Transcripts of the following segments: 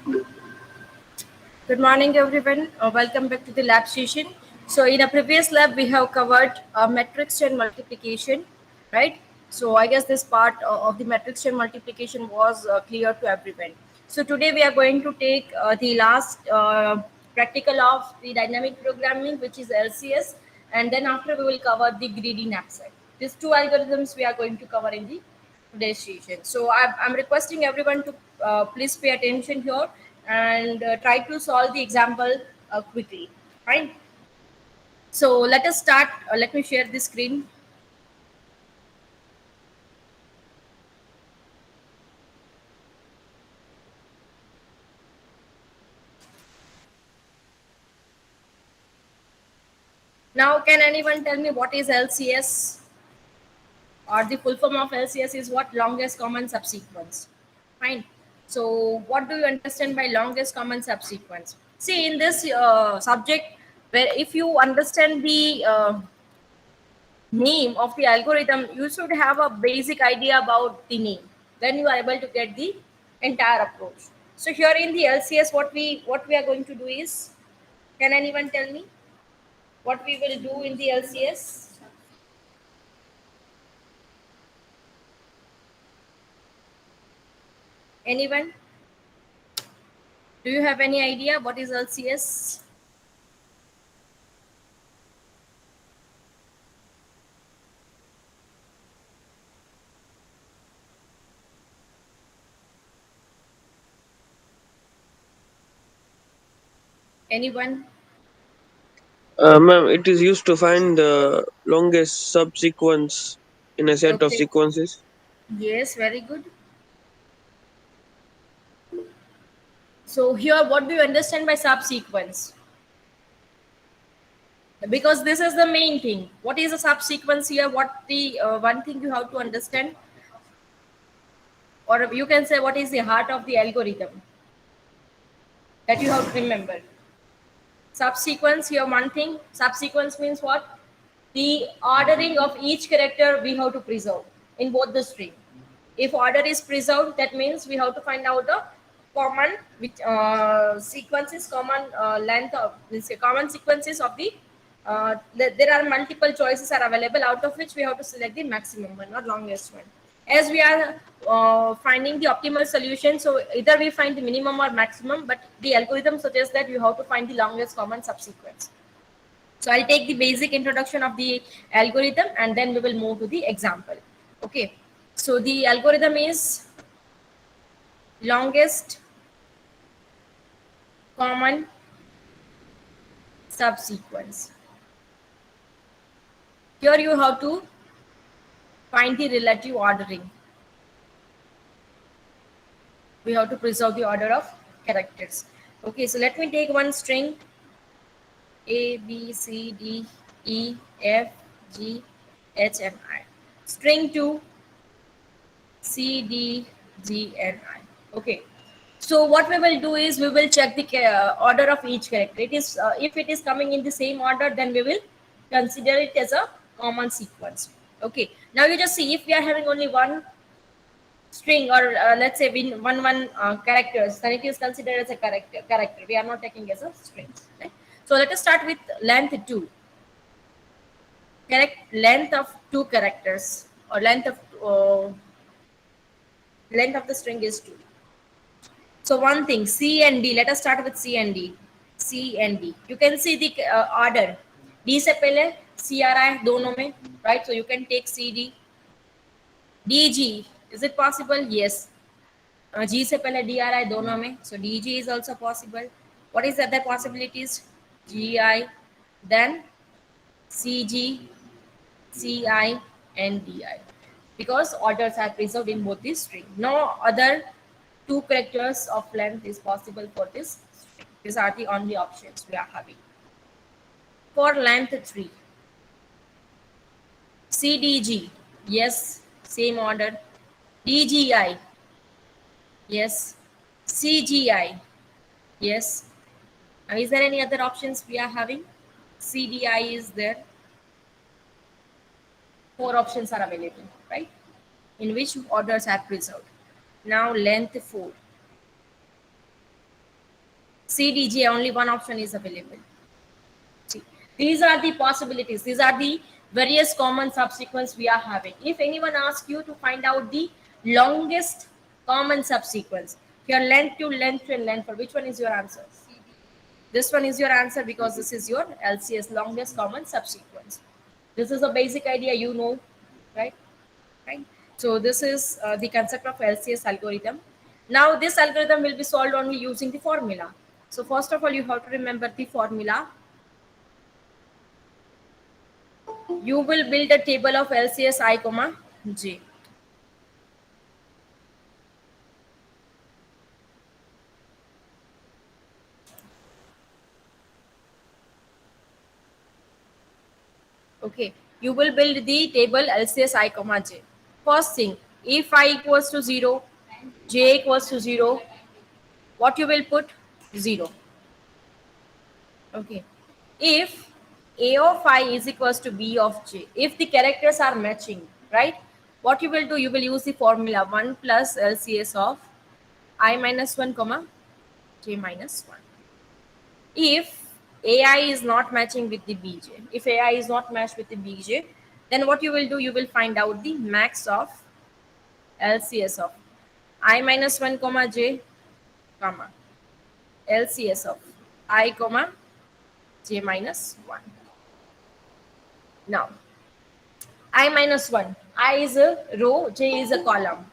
Good morning, everyone. Welcome back to the lab session. So, in a previous lab, we have covered matrix chain multiplication, right? So, I guess this part of the matrix chain multiplication was clear to everyone. So, today we are going to take the last practical of the dynamic programming, which is LCS, and then after we will cover the greedy knapsack. These two algorithms we are going to cover in the today's session. So I'm requesting everyone to please pay attention here and try to solve the example quickly. Fine. So let us start. Let me share the screen. Now, can anyone tell me what is LCS, or the full form of LCS is what? Longest common subsequence. Fine. So what do you understand by longest common subsequence? See, in this subject, where if you understand the name of the algorithm, you should have a basic idea about the name. Then you are able to get the entire approach. So here in the LCS, what we are going to do is, can anyone tell me what we will do in the LCS? Anyone? Do you have any idea what is LCS? Anyone? Ma'am, it is used to find the longest subsequence in a set of Okay. sequences. Yes, very good. So here, what do you understand by subsequence? Because this is the main thing. What is a subsequence here? What the one thing you have to understand, or you can say what is the heart of the algorithm that you have to remember. Subsequence here, one thing. Subsequence means what? The ordering of each character we have to preserve in both the string. If order is preserved, that means we have to find out the common which sequences, common length of this common sequences of the there are multiple choices are available, out of which we have to select the maximum one or longest one. As we are finding the optimal solution, so either we find the minimum or maximum, but the algorithm suggests that you have to find the longest common subsequence. So I'll take the basic introduction of the algorithm and then we will move to the example. Okay. So the algorithm is longest common subsequence. Here you have to find the relative ordering. We have to preserve the order of characters. Okay, so let me take one string A, B, C, D, E, F, G, H, and I. String 2, C, D, G, and I. Okay. So what we will do is we will check the order of each character. It is if it is coming in the same order, then we will consider it as a common sequence. Okay. Now you just see if we are having only one string, or let's say one characters, then it is considered as a character. We are not taking as a string. Right? So let us start with length 2. Correct, length of two characters, or length of the string is 2. So one thing, C and D. Let us start with C and D. C and D. You can see the order. D से पहले C आ रहा है दोनों में, right? So you can take C D. D G. Is it possible? Yes. G से पहले D आ रहा है दोनों में, so D G is also possible. What is the other possibilities? G I, then C G, C I, and D I. Because orders are preserved in both these strings. No other two characters of length is possible for this string. These are the only options we are having. For length 3, CDG, yes, same order. DGI, yes. CGI, yes. Is there any other options we are having? CDI is there. 4 options are available, right? In which orders are preserved. Now length 4. CDJ, only one option is available. See, these are the possibilities. These are the various common subsequence we are having. If anyone asks you to find out the longest common subsequence, here length to length to length, for which one is your answer? This one is your answer because this is your LCS, longest common subsequence. This is a basic idea, you know, right? Right. So this is the concept of LCS algorithm. Now this algorithm will be solved only using the formula. So first of all, you have to remember the formula. You will build a table of LCS I comma j. Okay, you will build the table LCS I comma j. First thing, if I equals to 0, j equals to 0, what you will put? 0. Okay. If a of I is equals to b of j, if the characters are matching, right? What you will do? You will use the formula 1 plus LCS of I minus 1 comma j minus 1. If AI is not matching with the BJ, if AI is not matched with the BJ, then what you will do? You will find out the max of LCS of I minus 1 comma j comma LCS of I comma j minus 1. Now I minus 1. I is a row, j is a column.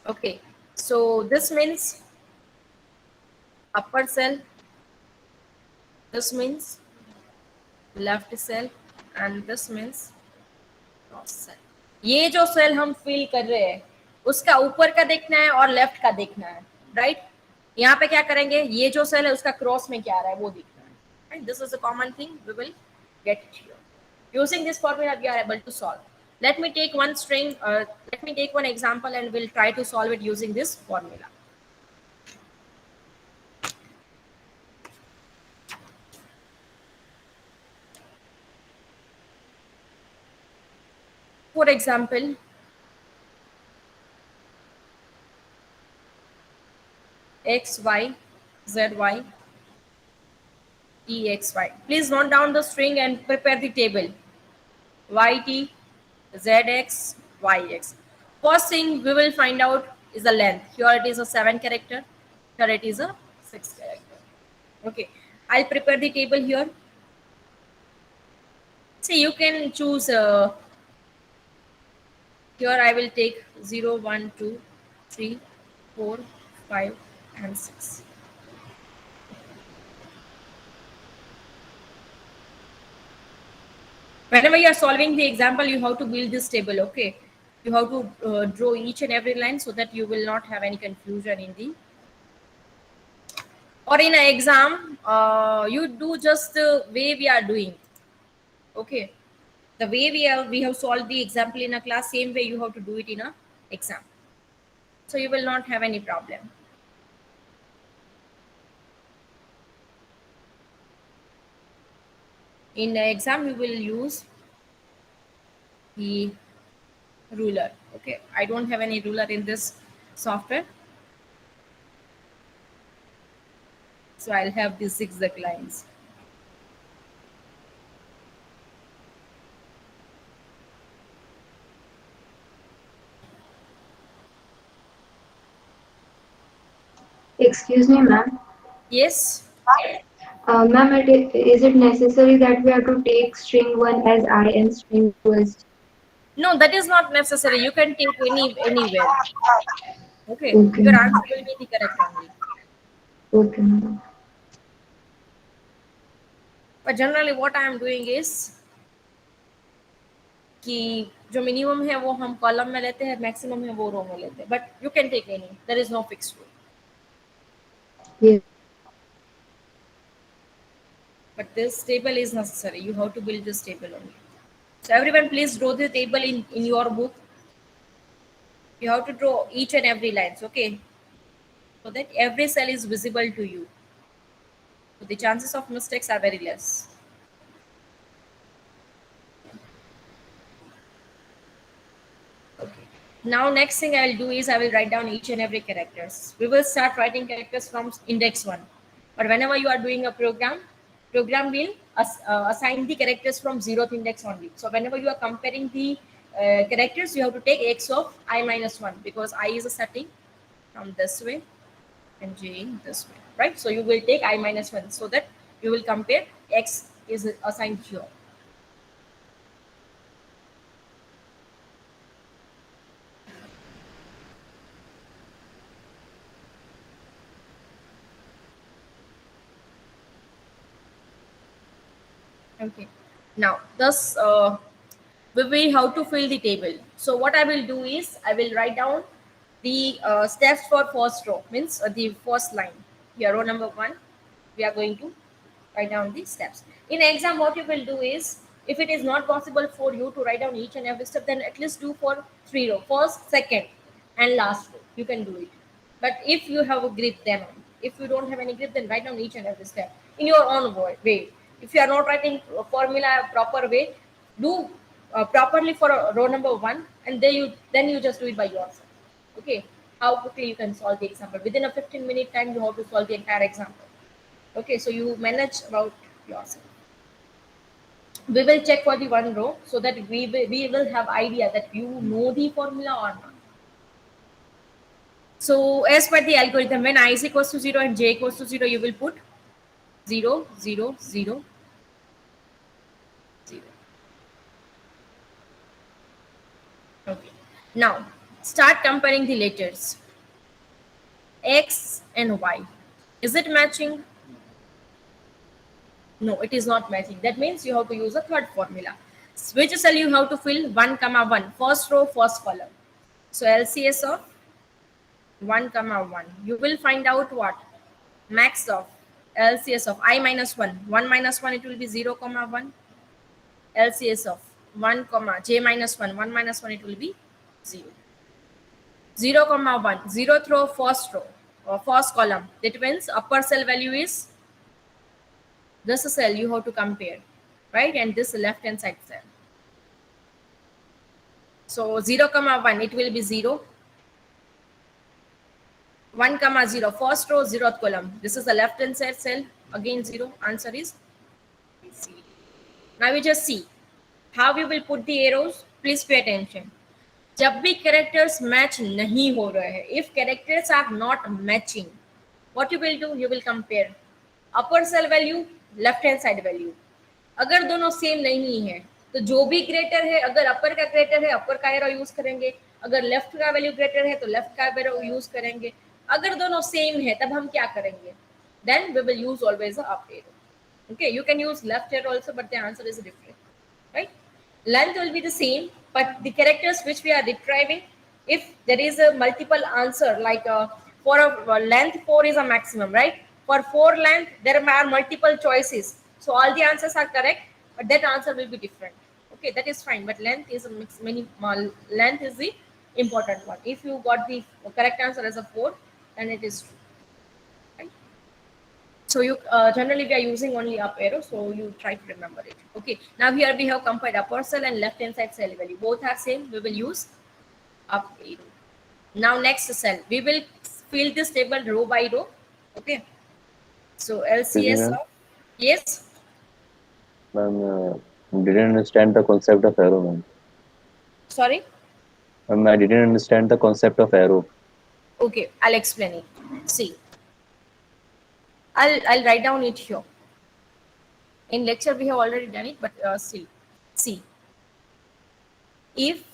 Okay, so this means upper cell, this means left cell, and this means cross cell. ये जो cell हम fill कर रहे हैं उसका ऊपर का देखना है और लेफ्ट का देखना है, राइट? यहाँ पे क्या करेंगे? ये जो सेल है उसका क्रॉस में क्या आ रहा है वो देखना है, right? This is a common thing we will get it here using this formula. We are able to solve. Let me take one string, let me take one example and we'll try to solve it using this formula. For example, x, y, z, y, e, x, y. Please note down the string and prepare the table. Y, t, z, x, y, x. First thing we will find out is the length. Here it is a 7 character. Here it is a 6 character. Okay. I'll prepare the table here. See, you can choose. Here I will take 0, 1, 2, 3, 4, 5, and 6. Whenever you are solving the example, you have to build this table, okay? You have to draw each and every line so that you will not have any confusion in the, or in an exam, you do just the way we are doing, okay? The way we have solved the example in a class, same way you have to do it in a exam. So you will not have any problem. In the exam, you will use the ruler. Okay, I don't have any ruler in this software, so I'll have these zigzag lines. Excuse me, ma'am. Yes. Ma'am, is it necessary that we have to take string 1 as I and string 2 as J? No, that is not necessary. You can take anywhere. Okay, Okay, your ma'am. answer will be the correct only. Okay, ma'am. But generally, what I am doing is कि जो minimum है वो हम column में लेते हैं, maximum है वो रो में लेते हैं. But you can take any, there is no fixed rule. Yes. But this table is necessary. You have to build this table only. So everyone, please draw the table in your book. You have to draw each and every lines, okay? So that every cell is visible to you. So the chances of mistakes are very less. Now next thing I will do is I will write down each and every characters. We will start writing characters from index 1. But whenever you are doing a program will assign the characters from 0th index only. So whenever you are comparing the characters, you have to take x of I minus 1 because I is a setting from this way and j this way, right? So you will take I minus 1 so that you will compare x is assigned here. Okay. Now, thus we will how to fill the table. So what I will do is I will write down the steps for first row, means the first line. Here, row number 1, we are going to write down the steps. In exam, what you will do is, if it is not possible for you to write down each and every step, then at least do for 3 row, first, second, and last row. You can do it. But if you have a grip, then if you don't have any grip, then write down each and every step in your own way. If you are not writing formula proper way, do properly for row number 1, and then you just do it by yourself. Okay, how quickly you can solve the example within a 15-minute time. You have to solve the entire example. Okay, so you manage about yourself. We will check for the one row so that we will have idea that you know the formula or not. So as per the algorithm, when I is equals to 0 and j equals to 0, you will put 0, 0, 0, 0. Okay. Now start comparing the letters x and y. Is it matching? No, it is not matching. That means you have to use a third formula. Which cell you have to fill? 1, 1. First row, first column. So LCS of 1, 1. You will find out what? Max of LCS of I minus 1. 1 minus 1, it will be 0, 1. LCS of 1, j minus 1. 1 minus 1, it will be 0. 0, 1. 0th row, first row or first column. That means upper cell value is this cell you have to compare, right? And this left hand side cell. So 0, 1, it will be 0. 1, 0, first row, 0th column. This is the left hand side cell. Again 0. Answer is C. Now we just see how we will put the arrows. Please pay attention. जब भी characters match नहीं हो रहे हैं, if characters are not matching, what you will do? You will compare upper cell value, left hand side value. अगर दोनों same नहीं है तो जो भी ग्रेटर है, अगर अपर का ग्रेटर है अपर का एरो यूज करेंगे, अगर लेफ्ट का वैल्यू ग्रेटर है तो लेफ्ट का एरो यूज करेंगे. अगर दोनों सेम है तब हम क्या करेंगे? Then we will use always the up arrow. Okay, you can use left arrow also, but the answer is different, right? Length will be the same, but the characters which we are retrieving, if there is a multiple answer, like for a length 4 is a maximum, right? For 4 length there are multiple choices, so all the answers are correct, but that answer will be different. Okay, that is fine, but length is a length is the important one. If you got the correct answer as a 4, then it is true. So you generally we are using only up arrow, so you try to remember it. Okay, now here we have compared upper cell and left hand side cell value. Both are same. We will use up arrow. Now next cell, we will fill this table row by row. Okay, so LCS of, yes. Ma'am, didn't understand the concept of arrow, ma'am. Sorry. Ma'am, I didn't understand the concept of arrow. Okay, I'll explain it. See. I'll write down it here. In lecture we have already done it, but still, see, if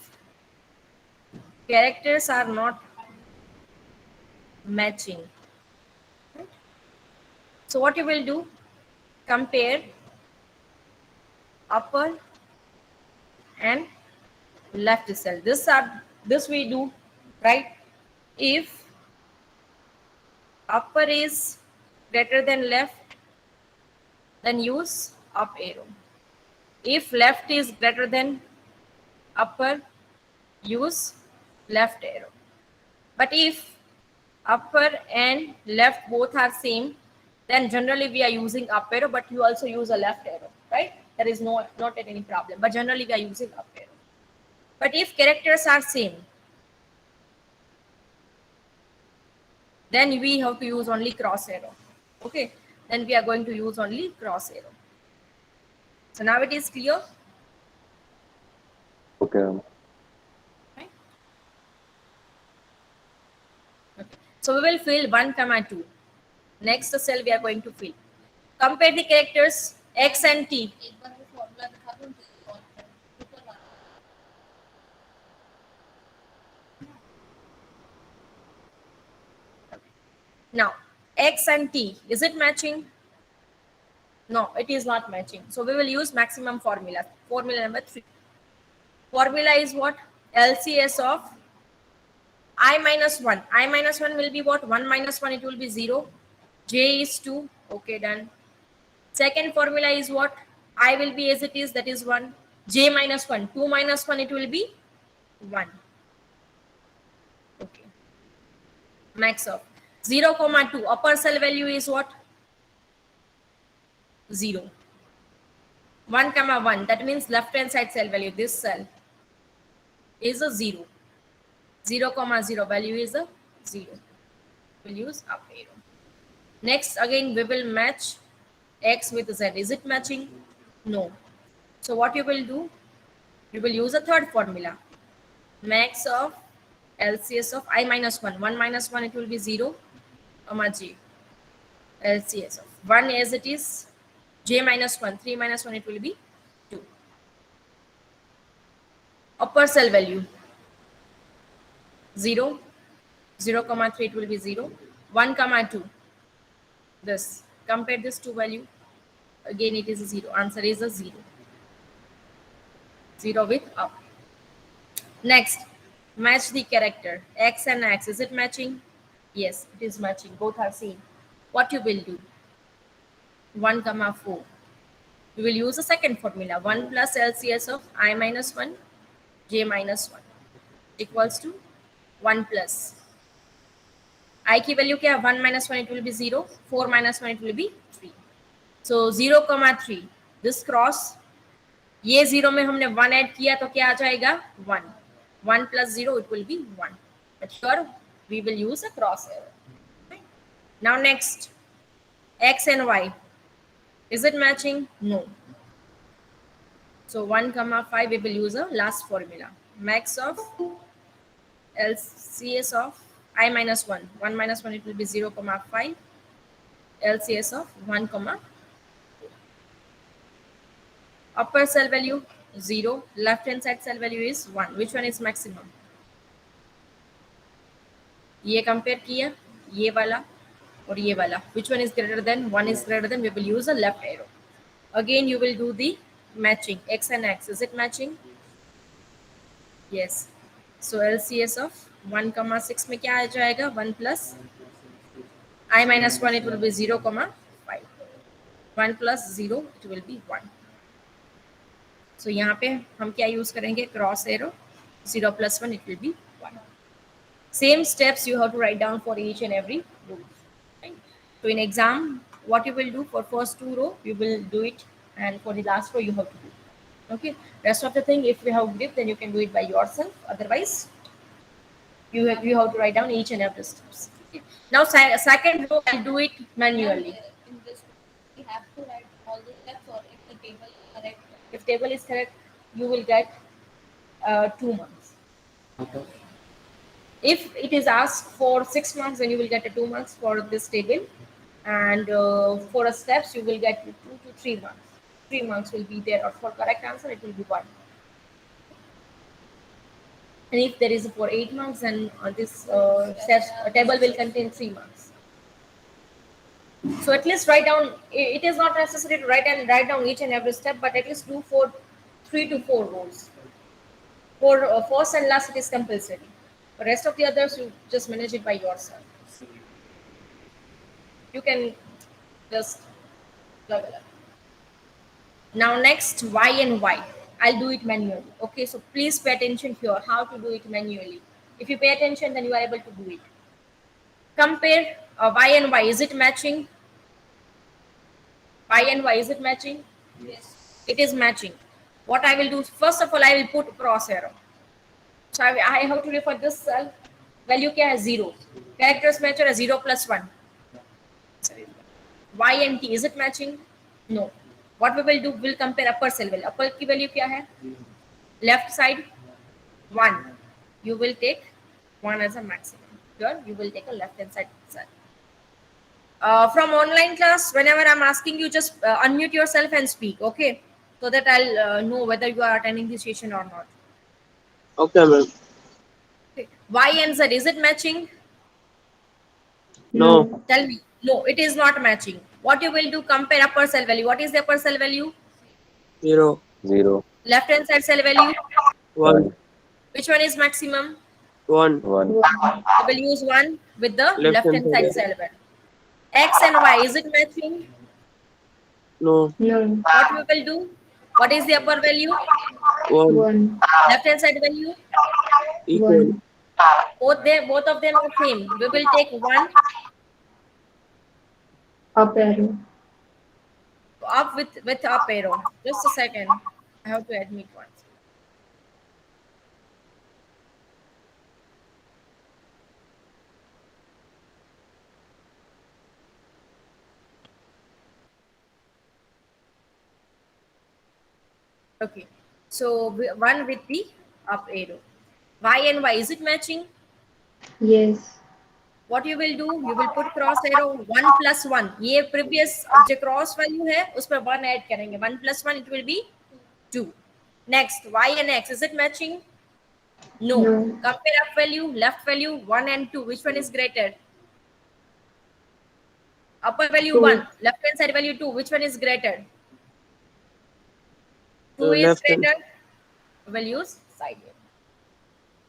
characters are not matching, right? So what you will do? Compare upper and left cell. This we do, right? If upper is greater than left, then use up arrow. If left is greater than upper, use left arrow. But if upper and left both are same, then generally we are using up arrow, but you also use a left arrow, right? There is not any problem, but generally we are using up arrow. But if characters are same, then we have to use only cross arrow. Okay, then we are going to use only cross arrow. So now it is clear. Okay. Right? Okay. So we will fill 1 comma 2. Next cell we are going to fill. Compare the characters x and t. Now x and t, is it matching? No, it is not matching. So we will use maximum formula. Formula number 3. Formula is what? LCS of I minus 1. I minus 1 will be what? 1 minus 1, it will be 0. J is 2. Okay, done. Second formula is what? I will be as it is, that is 1. J minus 1. 2 minus 1, it will be 1. Okay. Max of 0 comma 2. Upper cell value is what? 0. 1 comma 1. That means left hand side cell value. This cell is a 0. 0 comma 0 value is a 0. We'll use up arrow. Next, again, we will match x with z. Is it matching? No. So what you will do? You will use a third formula. Max of LCS of I minus 1. 1 minus 1, it will be 0, comma j. LCS of 1 as it is, j minus 1. 3 minus 1, it will be 2. Upper cell value 0. 0 comma 3, it will be 0. 1 comma 2. This. Compare this to value. Again, it is a 0. Answer is a 0. 0 with up. Next, match the character. X and X. Is it matching? Yes, it is matching. Both are same. What you will do? 1 comma 4. We will use a second formula. 1 plus LCS of I minus 1, j minus 1 equals to 1 plus. I की value क्या? 1 minus 1, it will be 0. 4 minus 1, it will be 3. So 0 comma 3. This cross, ये 0 में हमने 1 add किया तो क्या आ जाएगा? 1. 1 plus 0, it will be 1. But here we will use a cross arrow. Okay. Now next, x and y. Is it matching? No. So 1 comma 5, we will use a last formula. Max of LCS of I minus 1. 1 minus 1, it will be 0 comma 5. LCS of 1 comma. Upper cell value 0. Left hand side cell value is 1. Which one is maximum? ये compare किया, ये वाला और ये वाला. Which one is greater than? 1 is greater than. We will use a left arrow. Again, you will do the matching. X and X. Is it matching? Yes. So LCS of 1 comma 6 में क्या आ जाएगा? 1 plus I minus 1, it will be 0 comma 5. 1 plus 0, it will be 1. So यहाँ पे हम क्या use करेंगे? Cross arrow. 0 plus 1, it will be 1. Same steps you have to write down for each and every row. Right? So in exam, what you will do for first 2 row, you will do it, and for the last row you have to do it. Okay. Rest of the thing, if you have grip, then you can do it by yourself. Otherwise, you have to write down each and every steps. Okay. Now second row, I'll do it manually. In this, we have to write all the steps, or if the table is correct. If table is correct, you will get 2 marks. If it is asked for 6 marks, then you will get 2 marks for this table, and for a steps you will get 2 to 3 marks. 3 marks will be there, or for correct answer it will be 1. And if there is for 8 marks, then this steps table will contain 3 marks. So at least write down. It is not necessary to write down each and every step, but at least do for 3 to 4 rows. For first and last, it is compulsory. The rest of the others, you just manage it by yourself. You can just level up. Now next, y and y. I'll do it manually. Okay, so please pay attention here how to do it manually. If you pay attention, then you are able to do it. Compare y and y. Is it matching? Y and y, is it matching? Yes. It is matching. What I will do, first of all, I will put cross arrow. So I have to refer this cell. Value क्या है? 0. Characters match or 0 plus 1. Sorry. Y and T, is it matching? No. What we will do, we'll compare upper cell value. Upper की value क्या है? Left side 1. You will take 1 as a maximum. Here you will take a left hand side. From online class, whenever I'm asking you, just unmute yourself and speak, okay? So that I'll know whether you are attending the session or not. Okay, ma'am. Okay. Y and Z, is it matching? No. Tell me. No, it is not matching. What you will do, compare upper cell value. What is the upper cell value? 0. 0, Left hand side cell value. 1. 1, Which one is maximum? 1. 1, We will use 1 with the Left left hand hand side side. cell value. X and Y, is it matching? No. No. What we will do? What is the upper value? 1. 1. Left hand side value? Equal. 1. Both of them are same. We will take 1 Up arrow. up with up arrow. Just a second. I have to admit once. Okay. So one with the up arrow. Y and Y, is it matching? Yes. What you will do, you will put cross arrow 1 plus 1. ये previous जो cross value है उस पर 1 add करेंगे. 1 plus 1, it will be 2. Next, Y and X, is it matching? No. No. Compare up value, left value, 1 and 2. Which one is greater? Upper value 1, 2. left hand side value 2. Which one is greater? 2 is Left hand. greater. We'll use side view.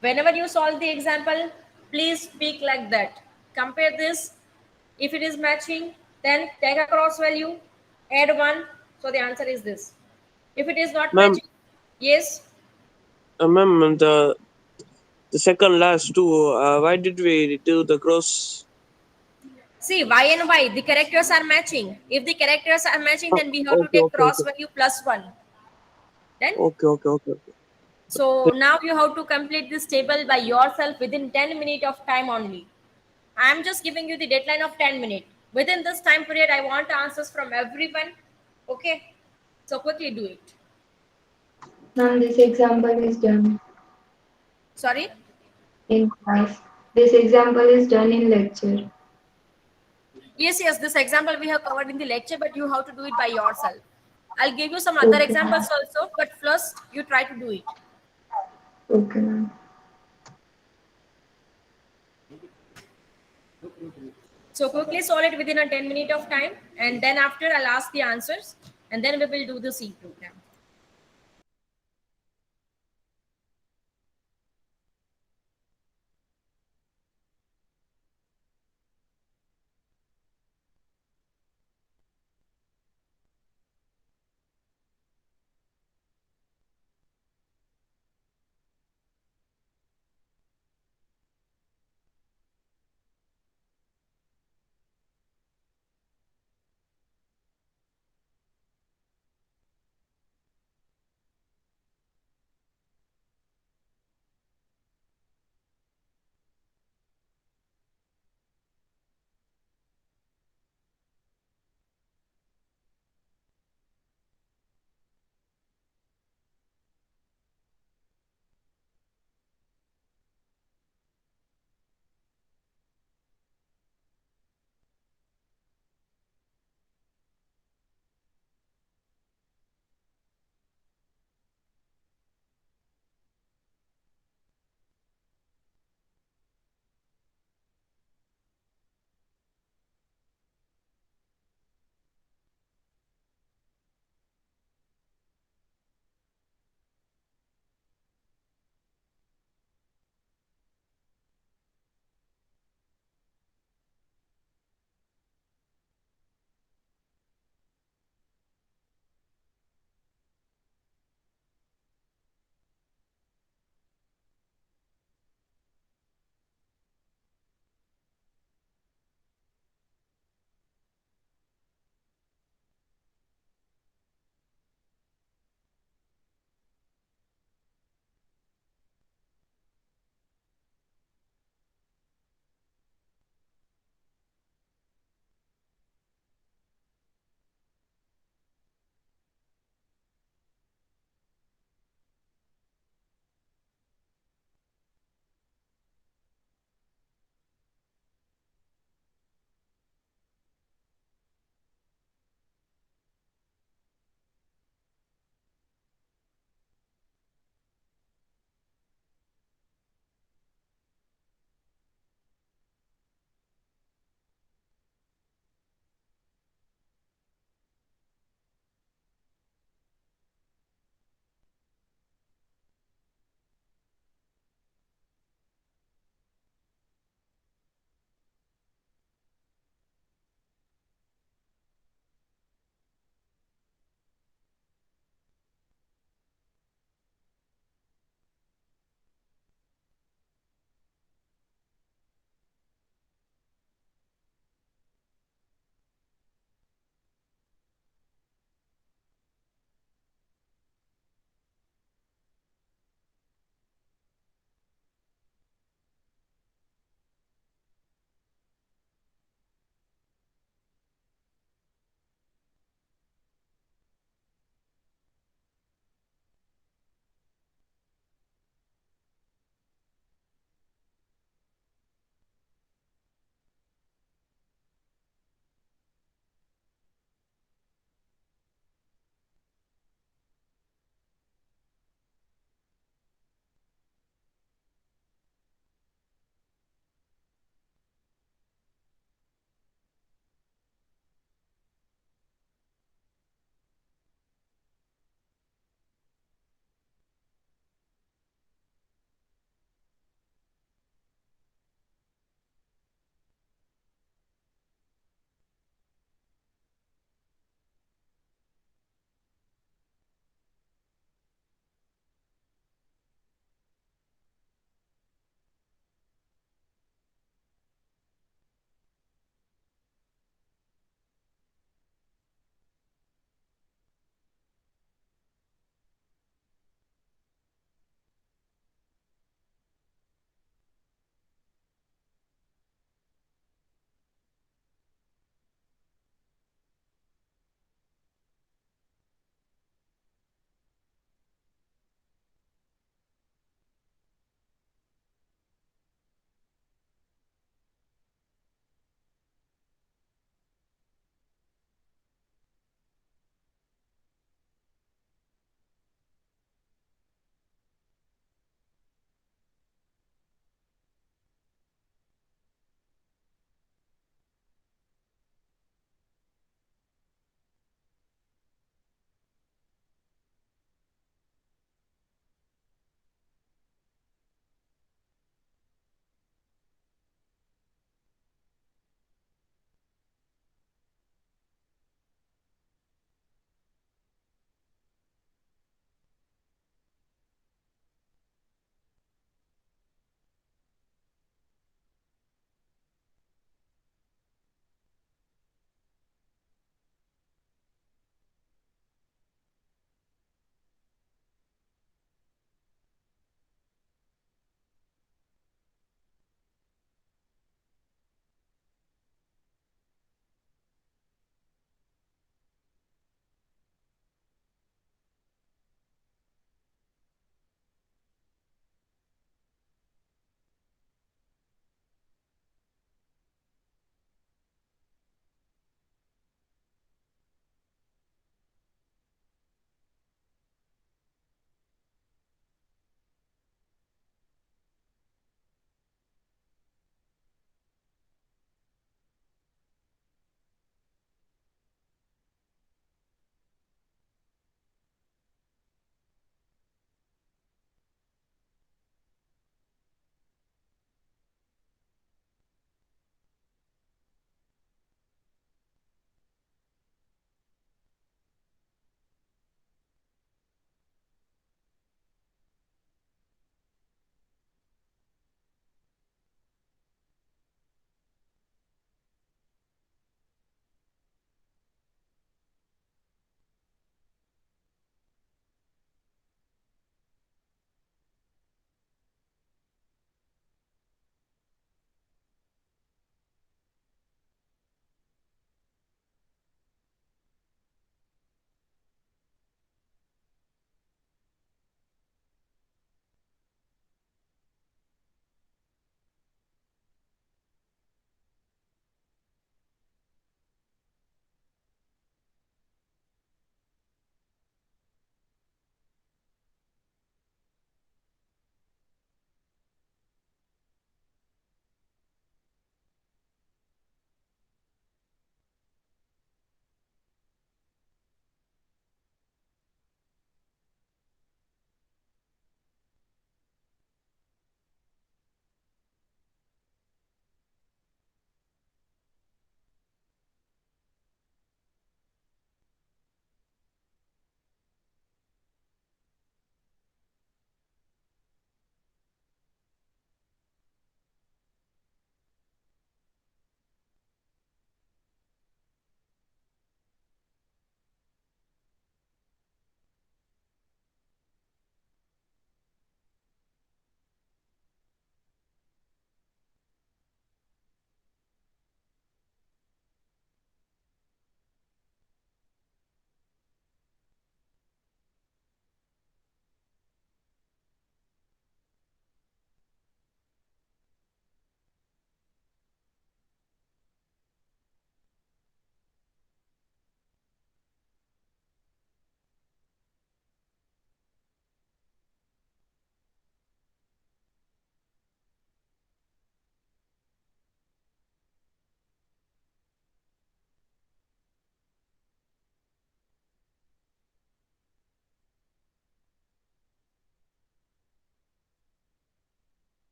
Whenever you solve the example, please speak like that. Compare this. If it is matching, then take a cross value, add 1. So the answer is this. If it is not Ma'am, matching, yes. ma'am, the second last two, why did we do the cross? See, Y and Y, the characters are matching. If the characters are matching, then we have to Okay, take okay, cross okay. value plus 1. Then, Okay, okay, okay. so now you have to complete this table by yourself within 10 minutes of time only. I am just giving you the deadline of 10 minutes. Within this time period, I want answers from everyone. Okay? So quickly do it. Ma'am, this example is done Sorry? in class. This example is done in lecture. Yes, this example we have covered in the lecture, but you have to do it by yourself. I'll give you some other Okay, examples ma'am. also, but first you try to do it. Okay, ma'am. So quickly solve it within a 10 minute of time, and then after I'll ask the answers, and then we will do the C program.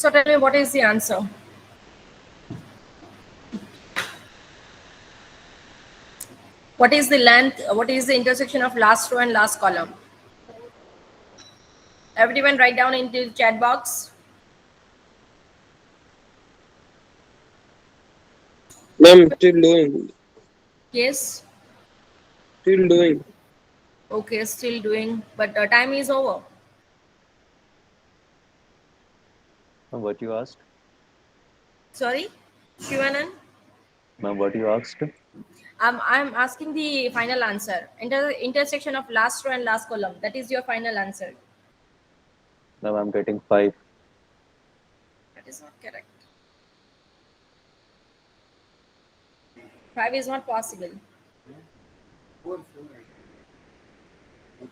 So tell me, what is the answer? What is the length? What is the intersection of last row and last column? Everyone write down into the chat box. Ma'am, still doing. Yes. Still doing. Okay, still doing, but the time is over. What you asked? Sorry, Shivanan? Ma'am, what you asked? I'm asking the final answer. Intersection of last row and last column. That is your final answer. Ma'am, I'm getting 5. That is not correct. 5 is not possible.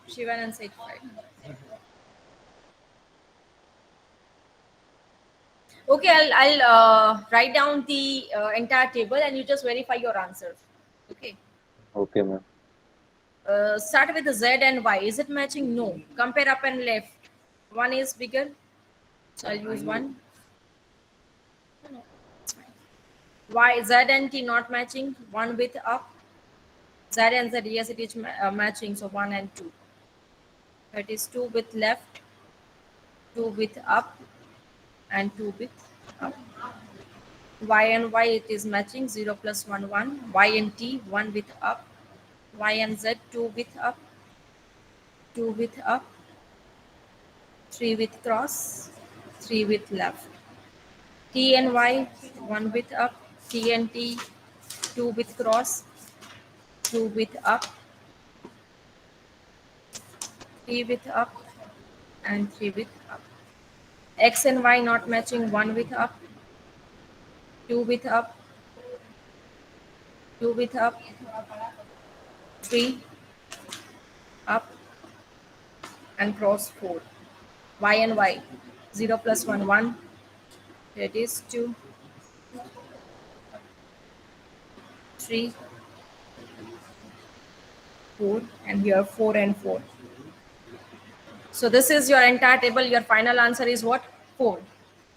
Shivanan said 5. Okay, I'll write down the entire table and you just verify your answers. Okay. Okay, ma'am. Start with Z and Y. Is it matching? No. Compare up and left. One is bigger, so I'll use one. No, it's fine. Y, Z and T not matching. One with up. Z and Z, yes, it is matching. So 1 and 2. That is 2 with left, 2 with up, and 2 with up. Y and Y, it is matching. 0 plus 1, 1. Y and T, 1 with up. Y and Z, 2 with up, 2 with up, 3 with cross, 3 with left. T and Y, 1 with up. T and T, 2 with cross, 2 with up, 3 with up, and 3 with up. X and Y not matching. 1 with up, 2 with up, 2 with up, 3 up, and cross 4. Y and Y, 0 plus 1, 1. That is 2, 3, 4, and here 4 and 4. So this is your entire table. Your final answer is what? 4.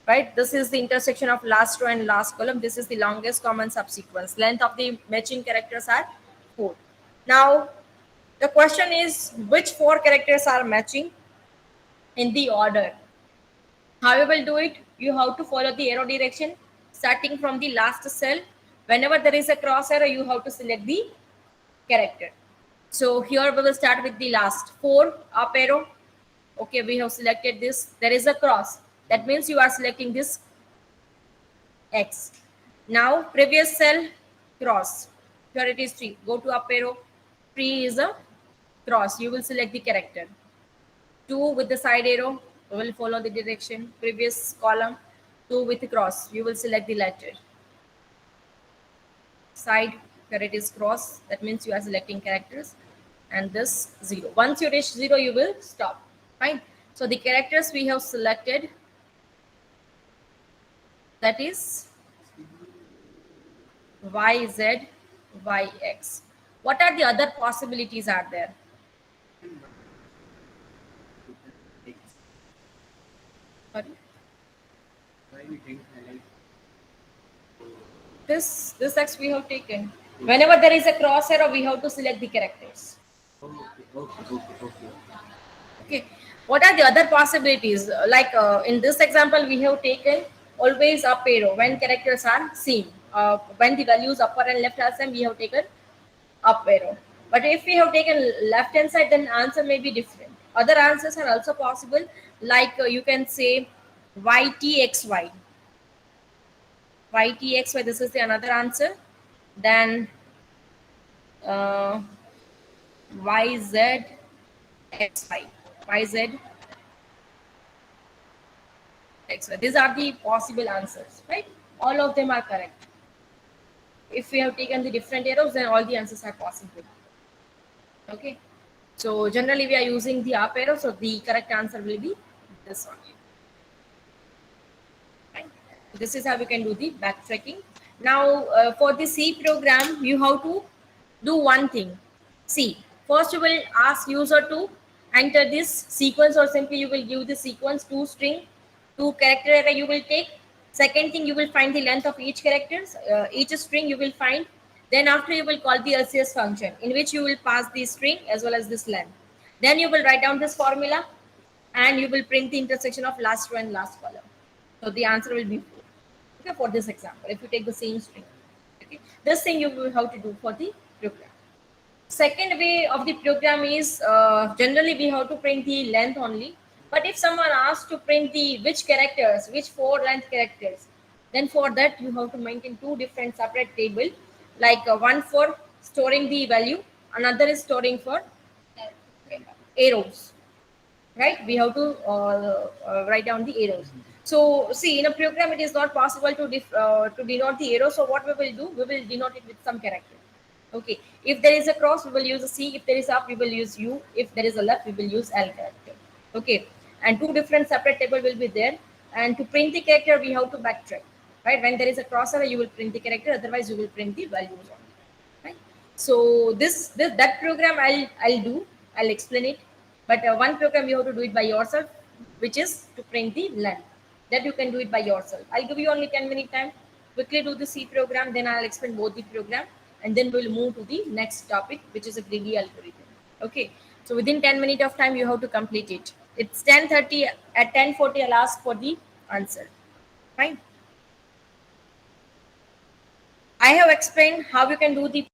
Right? This is the intersection of last row and last column. This is the longest common subsequence. Length of the matching characters are 4. Now, the question is, which 4 characters are matching in the order? How you will do it? You have to follow the arrow direction starting from the last cell. Whenever there is a cross arrow, you have to select the character. So here we will start with the last 4 up arrow. Okay, we have selected this. There is a cross. That means you are selecting this X. Now previous cell cross. Here it is 3. Go to up arrow. 3 is a cross. You will select the character. 2 with the side arrow. You will follow the direction. Previous column. 2 with the cross. You will select the letter. Side, here it is cross. That means you are selecting characters. And this 0. Once you reach 0, you will stop. Fine. So the characters we have selected, that is YZ, YX. What are the other possibilities are there? Sorry? This X we have taken. Whenever there is a cross arrow, we have to select the characters. Okay. What are the other possibilities? Like in this example, we have taken always up arrow when characters are same. When the values upper and left are same, we have taken up arrow. But if we have taken left hand side, then answer may be different. Other answers are also possible. Like you can say YTXY. YTXY, this is the another answer. Then YZXY. YZ. These are the possible answers, right? All of them are correct. If we have taken the different arrows, then all the answers are possible. Okay. So generally we are using the up arrow, so the correct answer will be this one. Right. This is how we can do the backtracking. Now for the C program, you have to do one thing. See, first you will ask user to enter this sequence, or simply you will give the sequence to string 2 character array you will take. Second thing, you will find the length of each characters, each string you will find. Then after, you will call the LCS function, in which you will pass the string as well as this length. Then you will write down this formula, and you will print the intersection of last row and last column. So the answer will be 4. Okay, for this example, if you take the same string. Okay, this thing you will have to do for the program. Second way of the program is, generally we have to print the length only. But if someone asks to print the which characters, which 4 length characters, then for that you have to maintain 2 different separate table, like one for storing the value, another is storing for arrows, right? We have to write down the arrows. So see, in a program it is not possible to denote the arrow. So what we will do, we will denote it with some character. Okay, if there is a cross, we will use a C. If there is up, we will use U. If there is a left, we will use L character. Okay, and 2 different separate table will be there. And to print the character, we have to backtrack, right? When there is a cross arrow, you will print the character. Otherwise, you will print the values only, right? So this that program I'll do. I'll explain it. But one program you have to do it by yourself, which is to print the length. That you can do it by yourself. I'll give you only 10-minute time. Quickly do the C program, then I'll explain both the program, and then we'll move to the next topic, which is a greedy algorithm. Okay. So within 10 minutes of time, you have to complete it. It's 10:30. At 10:40, I'll ask for the answer. Fine. I have explained how you can do the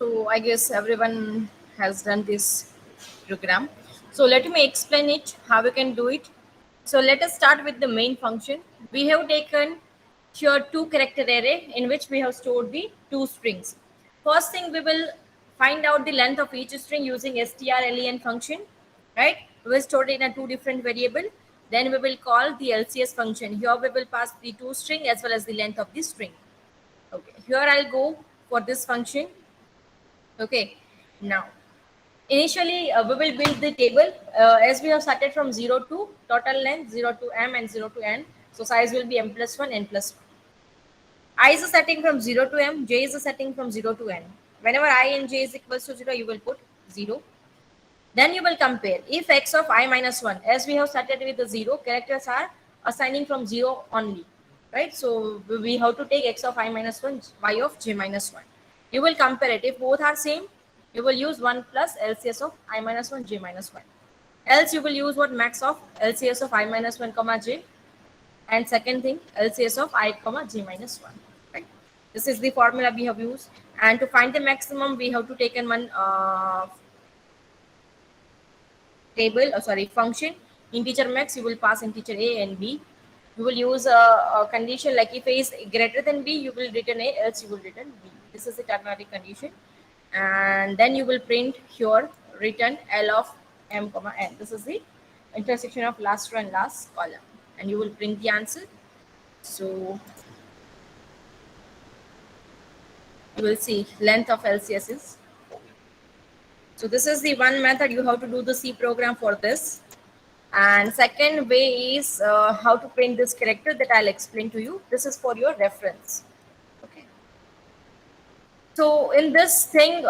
So I guess everyone has done this program. So let me explain it, how we can do it. So let us start with the main function. We have taken here two character array in which we have stored the two strings. First thing, we will find out the length of each string using strlen function, right? We will store it in a two different variable. Then we will call the LCS function. Here we will pass the two string as well as the length of the string. Okay, here I'll go for this function. Okay, now initially we will build the table as we have started from 0 to total length, 0 to m and 0 to n. So size will be m plus 1, n plus 1. I is a setting from 0 to m, j is a setting from 0 to n. Whenever I and j is equals to 0, you will put 0. Then you will compare if x of I minus 1, as we have started with the 0, characters are assigning from 0 only, right? So we have to take x of I minus 1, y of j minus 1. You will compare it. If both are same, you will use 1 plus LCS of I minus 1, j minus 1. Else you will use what max of LCS of I minus 1 comma j, and second thing LCS of I comma j minus 1. Right? This is the formula we have used. And to find the maximum, we have to take in one table, sorry, function integer max. You will pass integer a and b. You will use a condition like if a is greater than b, you will return a, else you will return b. This is the ternary condition. And then you will print here return L of m comma n. This is the intersection of last row and last column, and you will print the answer. So you will see length of LCS is. So this is the one method you have to do the C program for this. And second way is how to print this character that I'll explain to you. This is for your reference. Okay. So in this thing,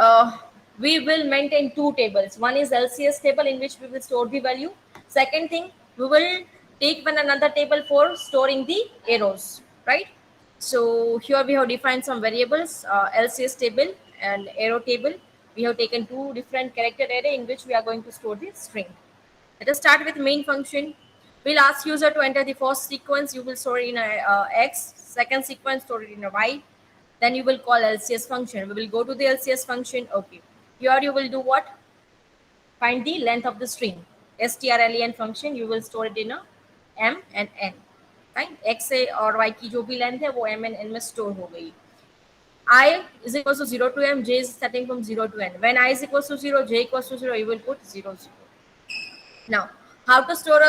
we will maintain two tables. One is LCS table in which we will store the value. Second thing, we will take one another table for storing the arrows, right? So here we have defined some variables, LCS table and arrow table. We have taken two different character array in which we are going to store the string. Let us start with main function. We'll ask user to enter the first sequence. You will store it in a x. Second sequence, store it in a y. Then you will call LCS function. We will go to the LCS function. Okay. Here you will do what? Find the length of the string. strlen function. You will store it in a m and n. Fine. x और y की जो भी length है वो m and n में store हो गई. I is equals to 0 to m. J is starting from 0 to n. When I is equals to 0, j equals to 0, you will put 0, 0. Now, how to store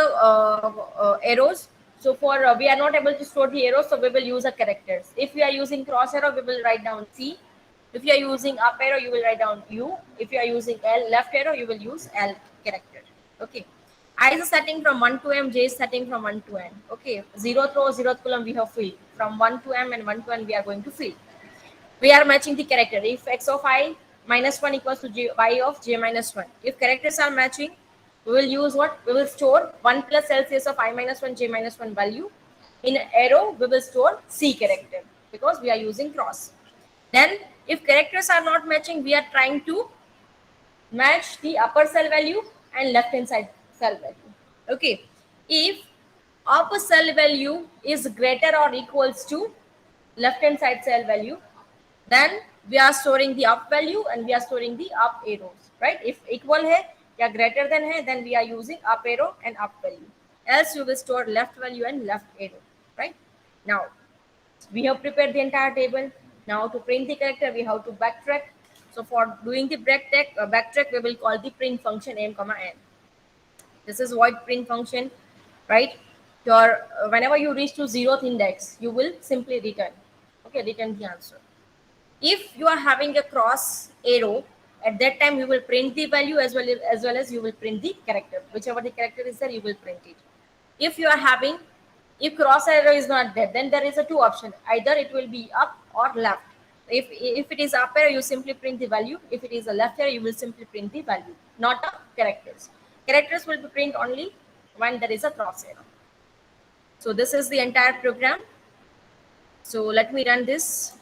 arrows? So for we are not able to store the arrows, so we will use a characters. If we are using cross arrow, we will write down C. If you are using up arrow, you will write down U. If you are using L left arrow, you will use L character. Okay. I is setting from 1 to m, j is setting from 1 to n. Okay. 0th row, 0th column we have filled. From 1 to m and 1 to n we are going to fill. We are matching the character. If x of I minus 1 equals to y of j minus 1. If characters are matching, we will use what? We will store 1 plus LCS of I minus 1, j minus 1 value. In arrow, we will store C character because we are using cross. Then, if characters are not matching, we are trying to match the upper cell value and left hand side cell value. Okay. If upper cell value is greater or equals to left hand side cell value, then we are storing the up value and we are storing the up arrows, right? If equal hai या greater than hai, then we are using up arrow and up value. Else you will store left value and left arrow, right? Now we have prepared the entire table. Now to print the character, we have to backtrack. So for doing the backtrack, we will call the print function m comma n. This is void print function, right? Your whenever you reach to 0th index, you will simply return. Okay, return the answer. If you are having a cross arrow, at that time you will print the value as well as you will print the character. Whichever the character is there, you will print it. If you are having, if cross arrow is not there, then there is a two option. Either it will be up or left. If it is up arrow, you simply print the value. If it is a left arrow, you will simply print the value, not the characters. Characters will be print only when there is a cross arrow. So this is the entire program. So let me run this.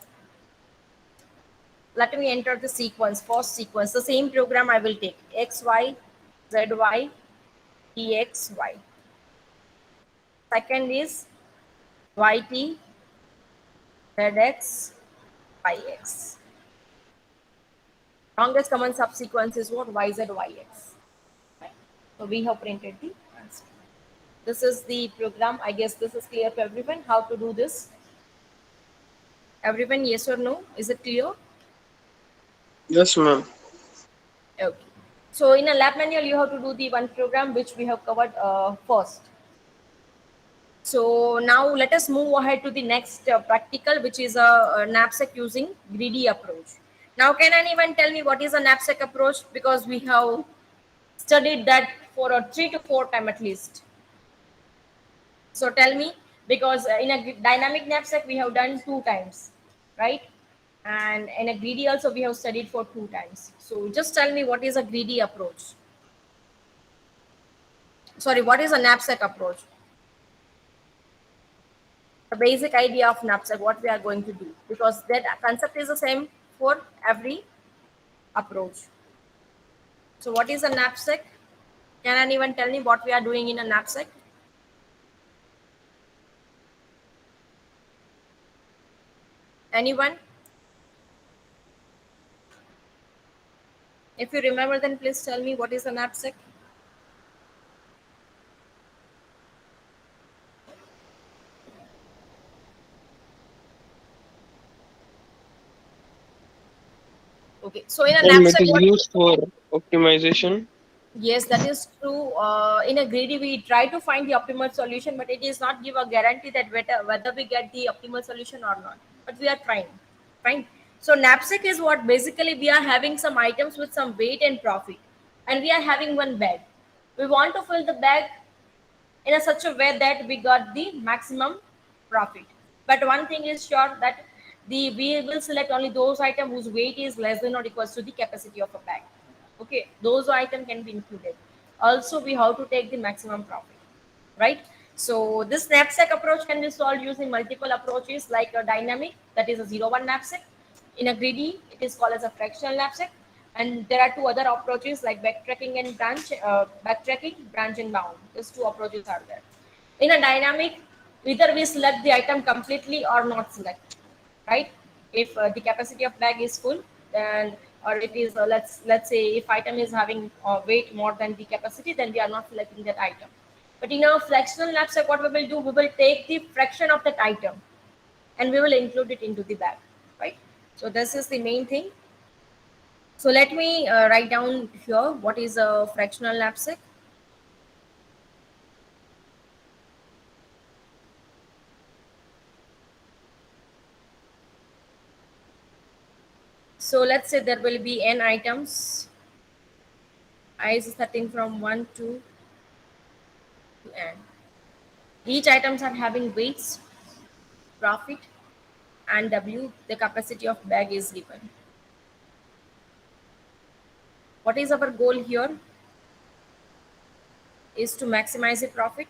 Let me enter the sequence, first sequence. The same program I will take xy, zy, dxy. Second is yt, zx, yx. Longest common subsequence is what? YZ, YX. Right? So we have printed the answer. This is the program. I guess this is clear to everyone how to do this. Everyone, yes or no? Is it clear? Yes, ma'am. Okay. So in a lab manual, you have to do the one program which we have covered first. So now let us move ahead to the next practical, which is a knapsack using greedy approach. Now, can anyone tell me what is a knapsack approach? Because we have studied that for a 3 to 4 time at least. So tell me, because in a dynamic knapsack we have done 2 times, right? And in a greedy also we have studied for 2 times. So just tell me what is a greedy approach. Sorry, what is a knapsack approach? The basic idea of knapsack, what we are going to do, because that concept is the same for every approach. So what is a knapsack? Can anyone tell me what we are doing in a knapsack? Anyone? If you remember, then please tell me what is a knapsack. Okay, so in a It knapsack, is what? used for optimization. Yes, that is true. In a greedy, we try to find the optimal solution, but it is not give a guarantee that whether we get the optimal solution or not. But we are trying. Fine. So knapsack is what basically we are having some items with some weight and profit, and we are having one bag. We want to fill the bag in a such a way that we got the maximum profit. But one thing is sure that we will select only those items whose weight is less than or equals to the capacity of a bag. Okay, those items can be included. Also, we have to take the maximum profit, right? So this knapsack approach can be solved using multiple approaches like a dynamic, that is a 0-1 knapsack. In a greedy, it is called as a fractional knapsack. And there are 2 other approaches like backtracking and branch and bound. These 2 approaches are there. In a dynamic, either we select the item completely or not select, right? If the capacity of bag is full, then or it is let's say if item is having weight more than the capacity, then we are not selecting that item. But in a fractional knapsack, what we will do, we will take the fraction of that item and we will include it into the bag, right? So this is the main thing. So let me write down here what is a fractional knapsack. So let's say there will be n items. I is starting from 1 to n. Each items are having weights, profit, and W. The capacity of bag is given. What is our goal here? Is to maximize the profit.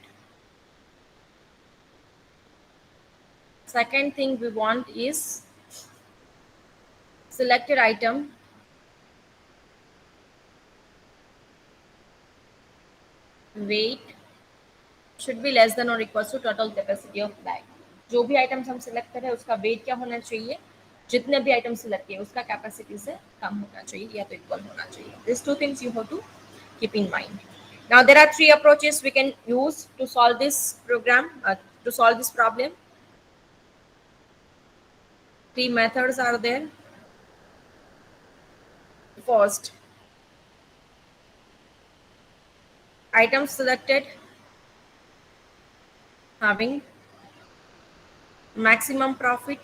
Second thing we want is selected item weight should be less than or equals to total capacity of bag. जो भी items हम select करें उसका wait क्या होना चाहिए, जितने भी आइटम सिलेक्ट किए उसका कैपेसिटी से कम होना चाहिए या तो इक्वल होना चाहिए. These 2 things you have to keep in mind. Now there are 3 approaches we can use to solve this program, to solve this problem. 3 methods are there. First, item selected having maximum profit.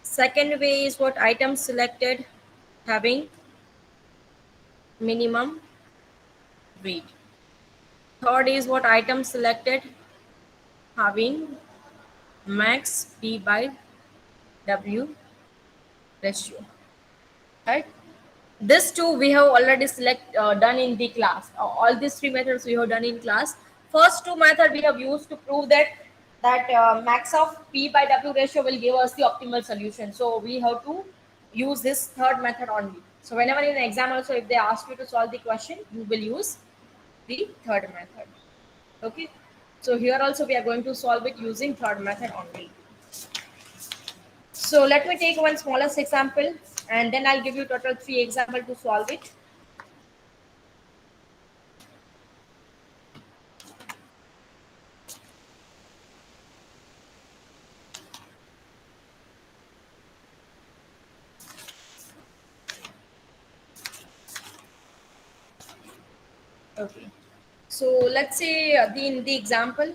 Second way is what item selected having minimum weight. Third is what item selected having max P by W ratio, right? This 2 we have already done in the class. All these 3 methods we have done in class. First 2 method we have used to prove that max of P by W ratio will give us the optimal solution. So we have to use this third method only. So whenever in an exam also, if they ask you to solve the question, you will use the third method. Okay. So here also we are going to solve it using third method only. So let me take one smallest example and then I'll give you total 3 example to solve it. Okay, so let's say in the example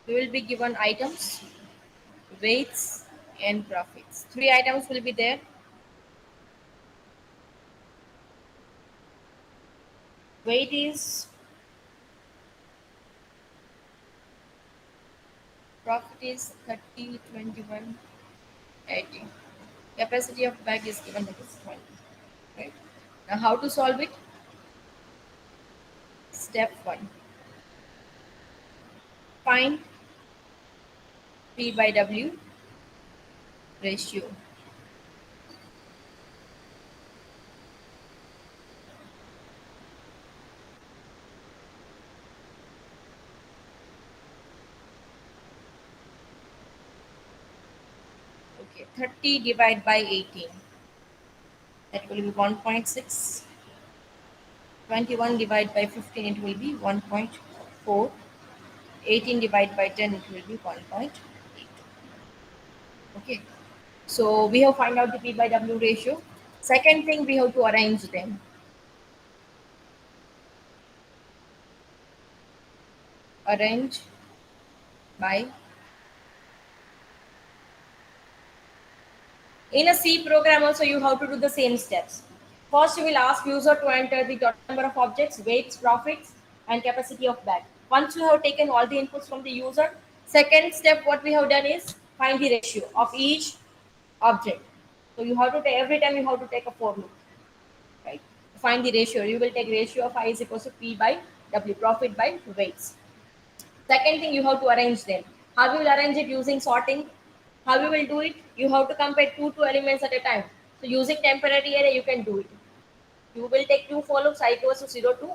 we will be given items, weights, and profits. 3 items will be there. Weight is, profit is 30, 21, 80. Capacity of bag is given that is 20. Right? Now how to solve it? Step 1. Find P by W ratio. Okay, 30 divided by 18. That will be 1.6. 21 divided by 15, it will be 1.4. 18 divided by 10, it will be 1.8. Okay, so we have find out the P by W ratio. Second thing, we have to arrange them. Arrange by. In a C program also you have to do the same steps. First you will ask user to enter the total number of objects, weights, profits, and capacity of bag. Once you have taken all the inputs from the user, second step what we have done is find the ratio of each object. So you have to take, every time you have to take a for loop, right? Find the ratio. You will take ratio of I is equals to P by W, profit by weights. Second thing, you have to arrange them. How you will arrange it? Using sorting. How you will do it? You have to compare two elements at a time. So using temporary array, you can do it. You will take 2 for loops, I equals to 0 to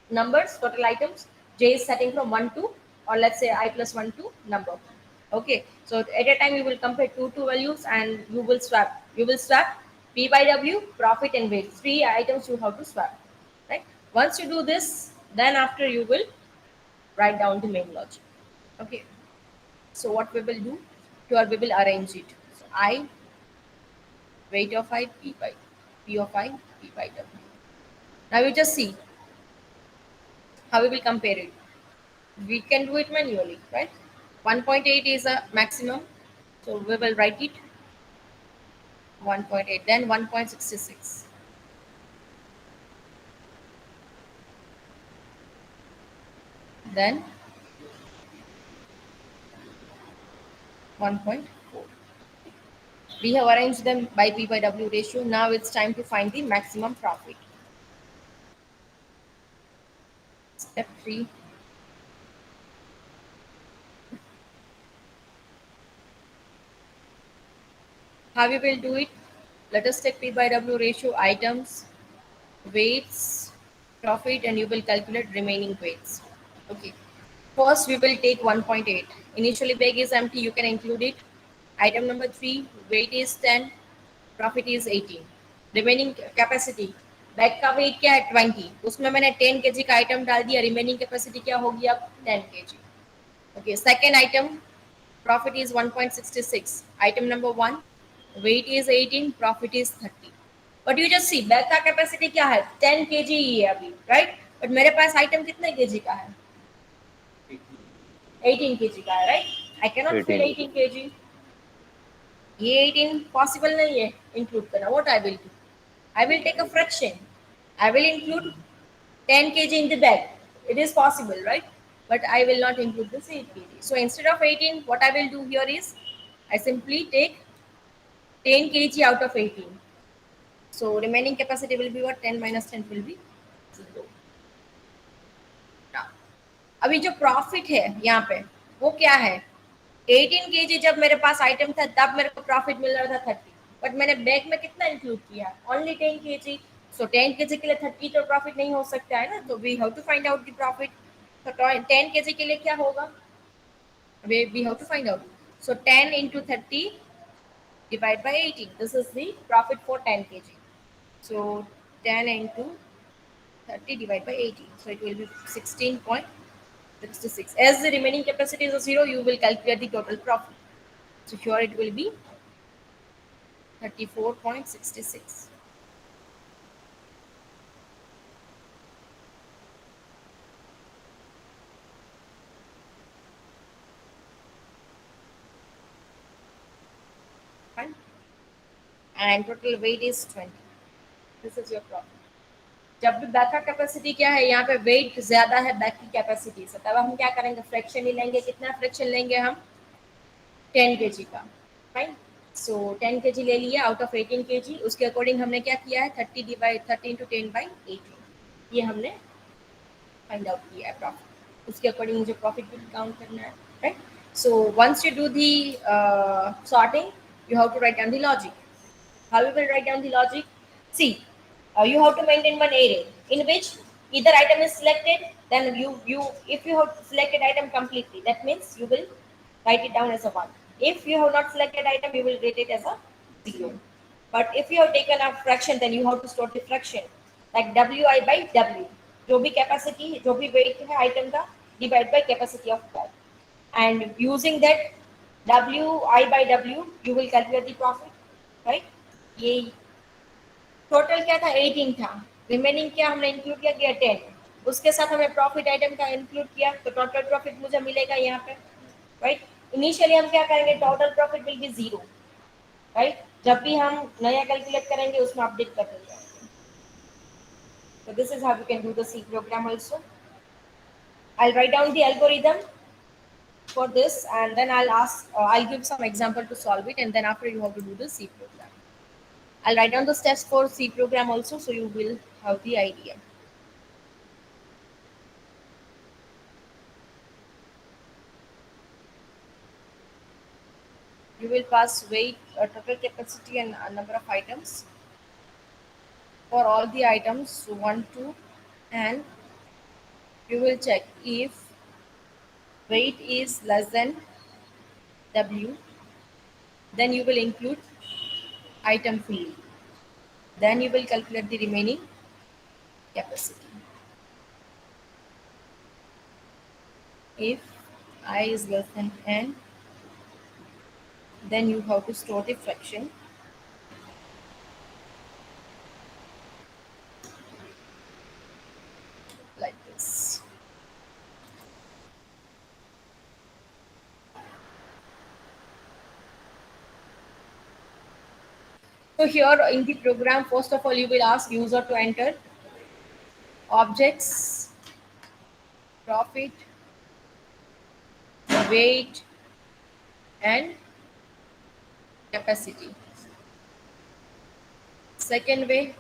numbers, total items. J is setting from 1 to, or let's say I plus 1 to number. Okay, so at a time you will compare two values and you will swap. You will swap P by W, profit and weight. 3 items you have to swap. Right? Once you do this, then after you will write down the main logic. Okay, so what we will do? Here we will arrange it. So I, weight of I, P by P of I, P by W. Now you just see how we will compare it. We can do it manually, right? 1.8 is a maximum, so we will write it 1.8, then 1.66, then 1.4. We have arranged them by P by W ratio. Now it's time to find the maximum profit. Step 3. How we will do it? Let us take P by W ratio, items, weights, profit, and you will calculate remaining weights. Okay. First, we will take 1.8. Initially, bag is empty. You can include it. Item number 3, weight is 10, profit is 18. Remaining capacity, bag का wait क्या है 20, उसमें मैंने 10 kg का item डाल दिया. Remaining capacity क्या होगी अब 10 kg. Okay, second item, profit is 1.66. Item number 1, weight is 18, profit is 30. But you just see bag का कैपेसिटी क्या है 10 kg ही है अभी, right? बट मेरे पास आइटम कितने kg का है 18 kg का है, right? I cannot fill 18 kg. ये 18 possible नहीं है include करना. What I will do? I will take a fraction. I will include 10 kg in the bag. It is possible, right? But I will not include this 8 kg. So instead of 18, what I will do here is I simply take 10 kg out of 18. So remaining capacity will be what? 10 minus 10 will be 0. Now, अभी जो profit है यहाँ पे वो क्या है 18 kg जब मेरे पास आइटम था तब मेरे को प्रॉफिट मिल रहा था 30, बट मैंने बैग में कितना इंक्लूड किया ओनली 10 kg. सो 10 kg के लिए 30 तो प्रॉफिट नहीं हो सकता है ना, तो we have to find out the profit. तो 10 kg के लिए क्या होगा, we have to find out. So 10 into 30 divided by 18. This is the profit for 10 kg. So 10 into 30 divided by 18. So it will be 16.66. As the remaining capacity is 0, you will calculate the total profit. So here it will be 34.66. Fine. And total weight is 20. This is your profit. जब भी back का capacity क्या है, यहाँ पे wait ज्यादा है back की कैपेसिटी से, तब हम क्या करेंगे, फ्रैक्शन ही लेंगे. कितना फ्रैक्शन लेंगे हम? 10 kg का. फाइन. सो 10 kg ले लिया आउट ऑफ 18 kg. उसके अकॉर्डिंग हमने क्या किया है, 30 into 10 by 18. ये हमने फाइंड आउट किया है प्रॉफिट. उसके अकॉर्डिंग मुझे प्रॉफिट भी काउंट करना है. Right. So once you do the sorting, you have to write down the logic. How you will write down the logic? See, you have to maintain one array in which either item is selected. Then you if you have selected item completely, that means you will write it down as a 1. If you have not selected item, you will rate it as a 0. But if you have taken a fraction, then you have to store the fraction like wi by w. जो भी capacity, जो भी weight है item का, divide by capacity of that. And using that wi by w, you will calculate the profit. Right. ये total क्या था, 18 था. रिमेनिंग क्या हमने इंक्लूड किया 10. उसके साथ हमें प्रॉफिट आइटम का इंक्लूड किया, तो टोटल प्रॉफिट मुझे मिलेगा यहाँ पे. राइट. इनिशियली हम क्या करेंगे, total profit will be 0. Right. जब भी हम नया कैलकुलेट करेंगे उसमें अपडेट कर देंगे. So this is how you can do the C program also. I'll write down the algorithm for this, and then I'll give some example to solve it, and then after you have to do the C program. I'll write down the steps for C program also, so you will have the idea. You will pass weight, total capacity, and a number of items. For all the items 1, 2, and you will check if weight is less than W, then you will include item fully. Then you will calculate the remaining capacity. If I is less than N, then you have to store the fraction like this. So here in the program, first of all, you will ask user to enter objects, profit, weight, and capacity. Second way,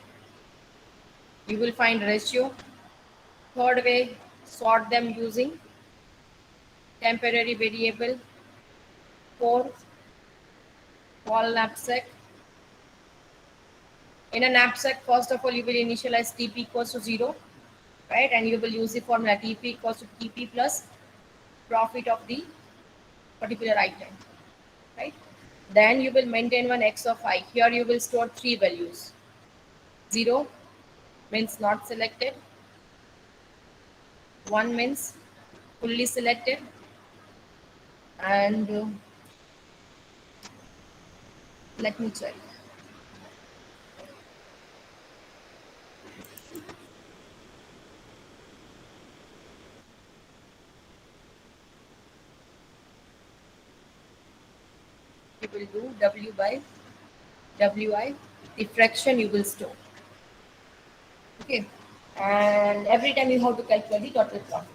you will find ratio. Third way, sort them using temporary variable. Fourth, call knapsack. In a knapsack, first of all, you will initialize TP equals to 0, right? And you will use the formula TP equals to TP plus profit of the particular item, right? Then you will maintain one X of I. Here you will store 3 values. 0 means not selected. 1 means fully selected. And let me check. You will do W by Wi, the fraction you will store. Okay. And every time you have to calculate the total profit.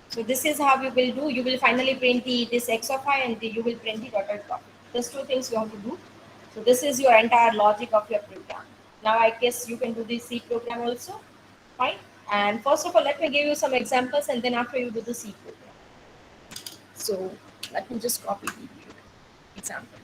So this is how you will do. You will finally print this X of I, and you will print the total profit. These 2 things you have to do. So this is your entire logic of your program. Now I guess you can do the C program also. Fine. And first of all, let me give you some examples, and then after you do the C program. So let me just copy the example.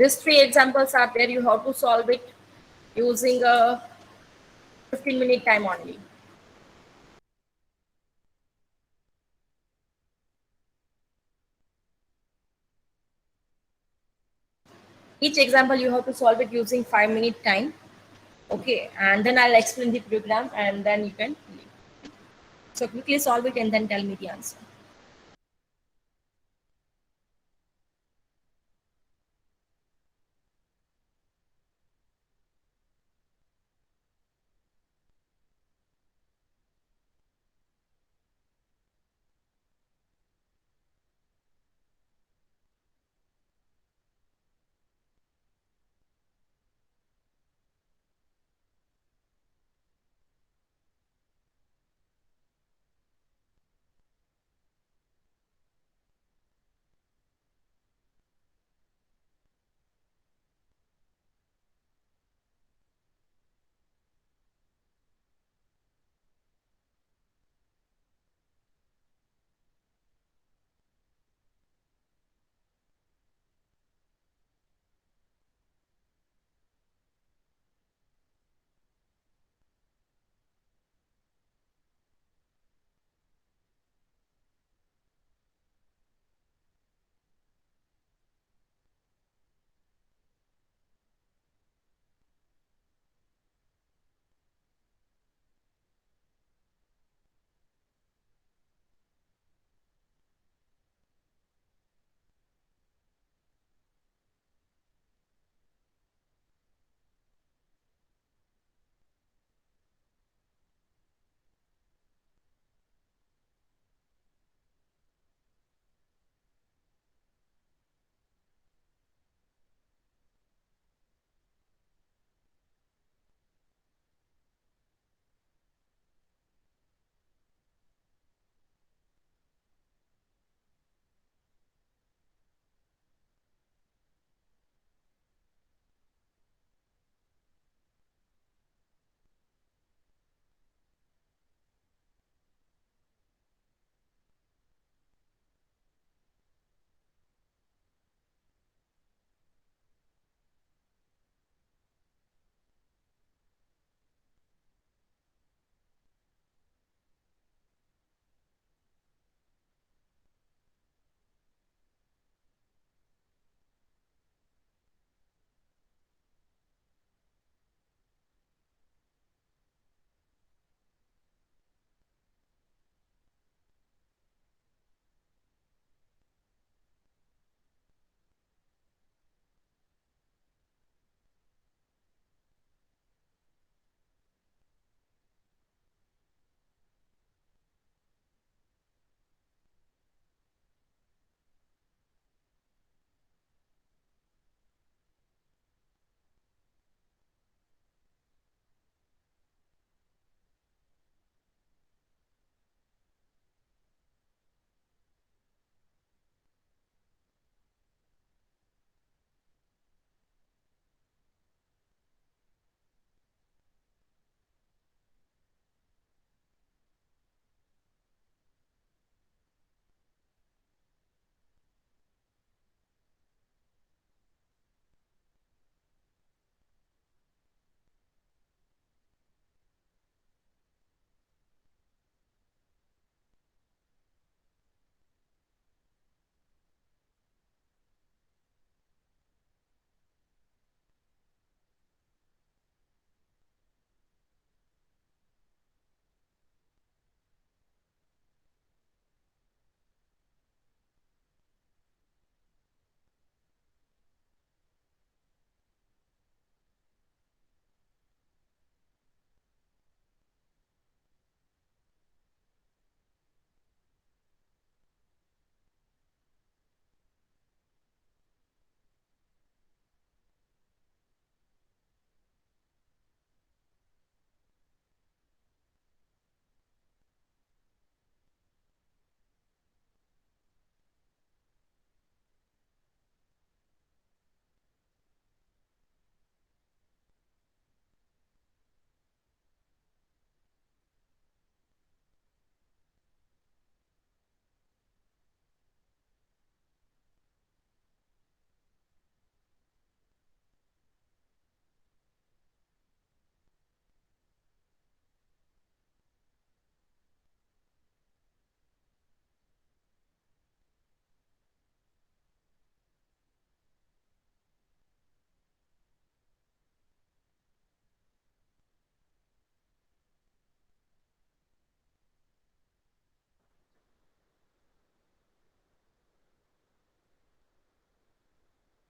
these three examples are there. You have to solve it using a 15-minute time only. Each example you have to solve it using 5-minute time. Okay, and then I'll explain the program and then you can leave. So quickly solve it and then tell me the answer.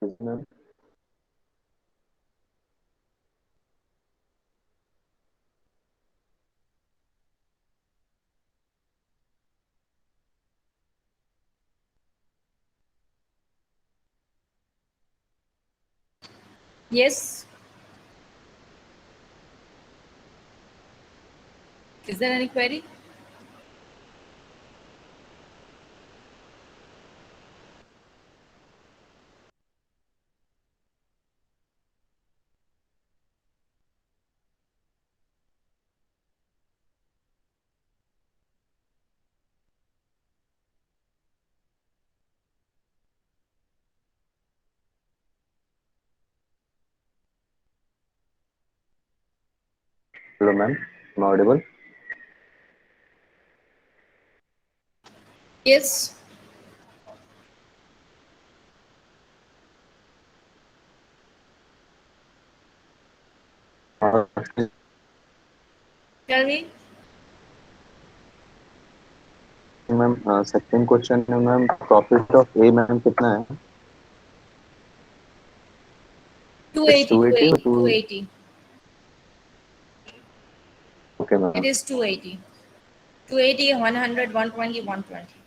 Yes, ma'am. Yes. Is there any query? Hello, ma'am. Am I audible? Yes. Uh, Tell me. Ma'am second question है ma'am profit of A ma'am कितना है? It's 280, 280 or 280, 2? 280. Okay It ma'am. is 280. 280, 100, 120, 120.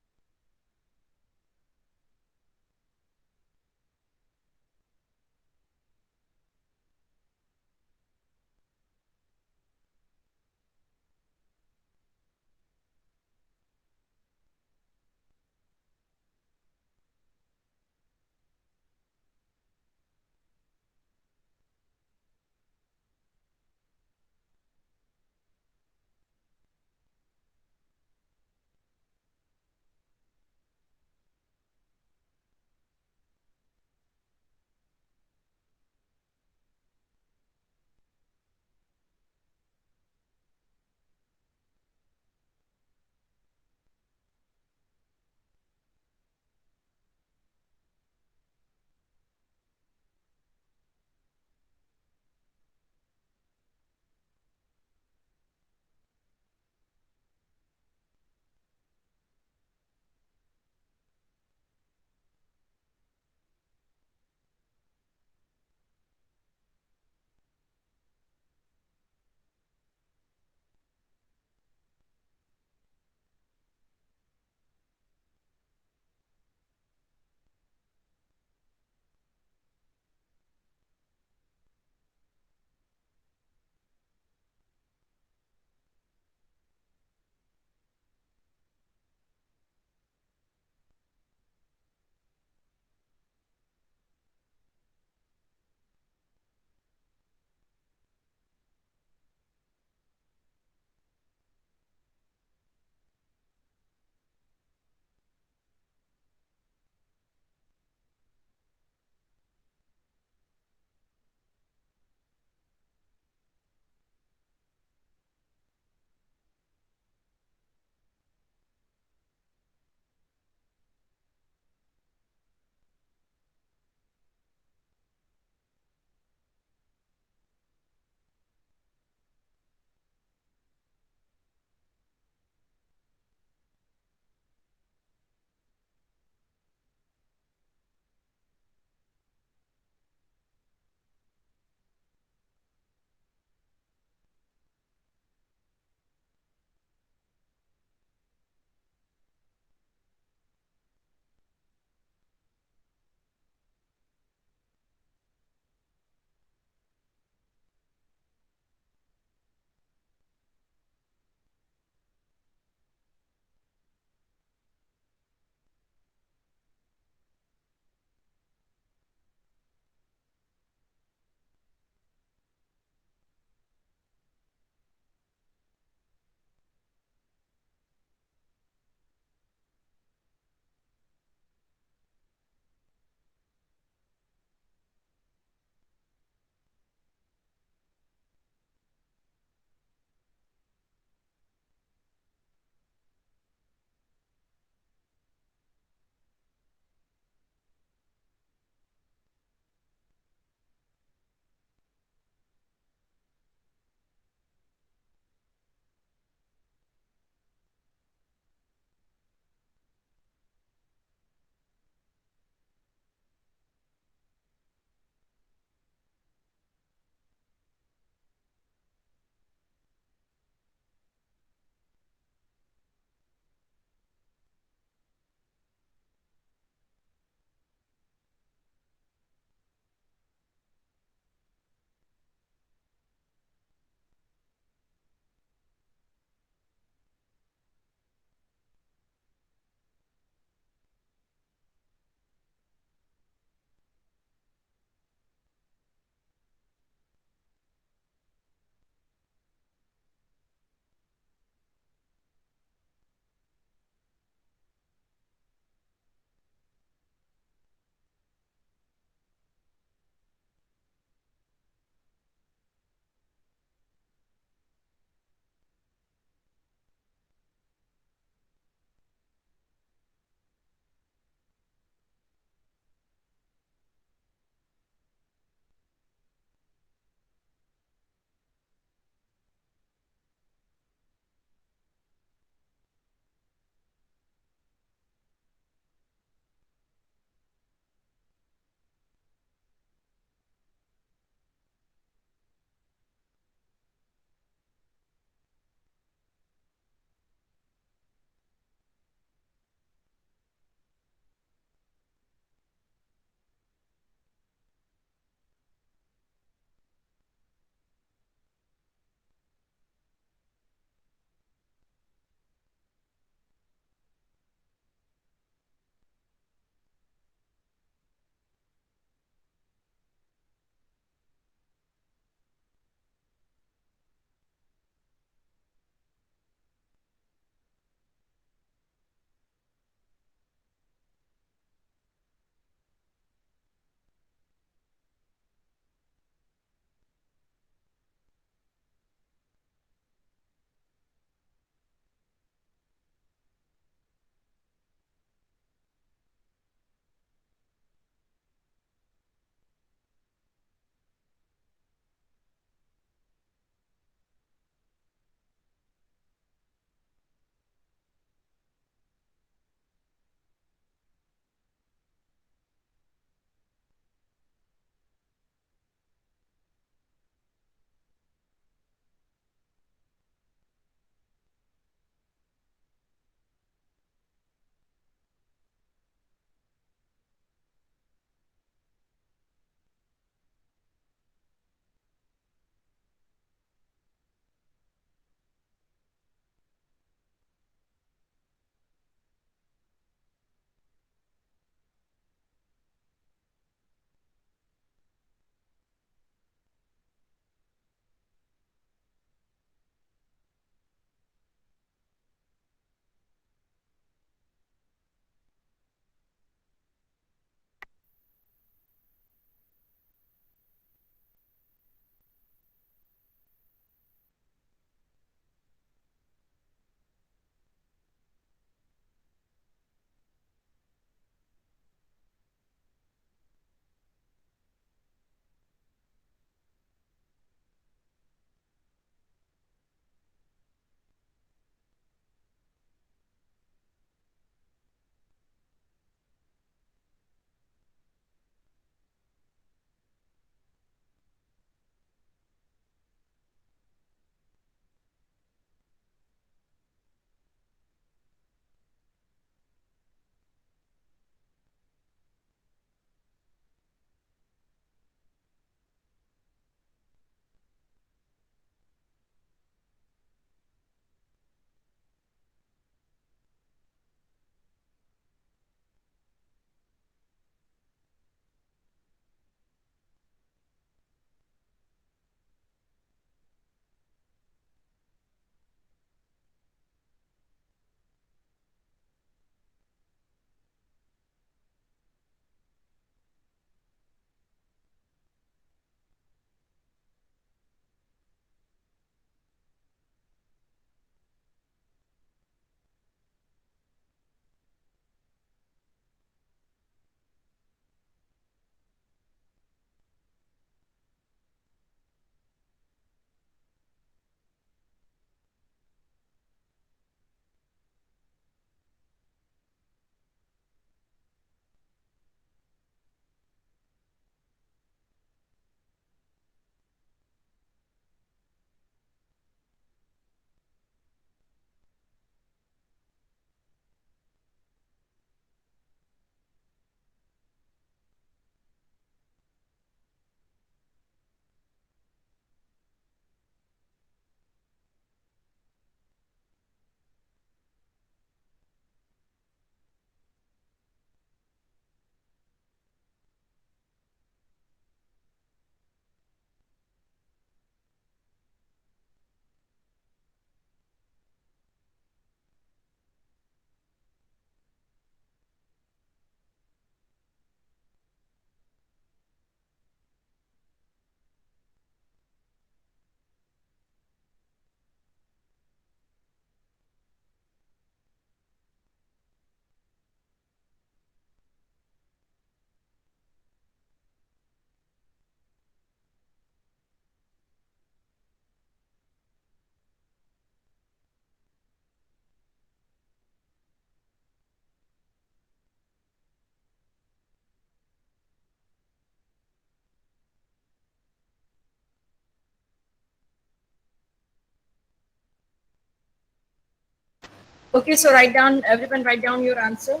Okay, so everyone write down your answer.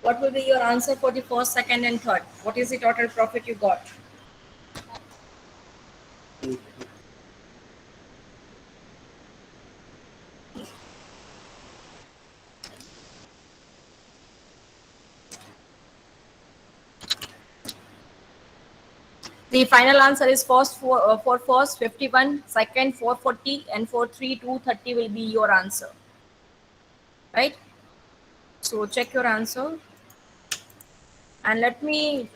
What will be your answer for the first, second, and third? What is the total profit you got? The final answer is for first 51, second 440, and for 3 230 will be your answer. Right? So check your answer, and let me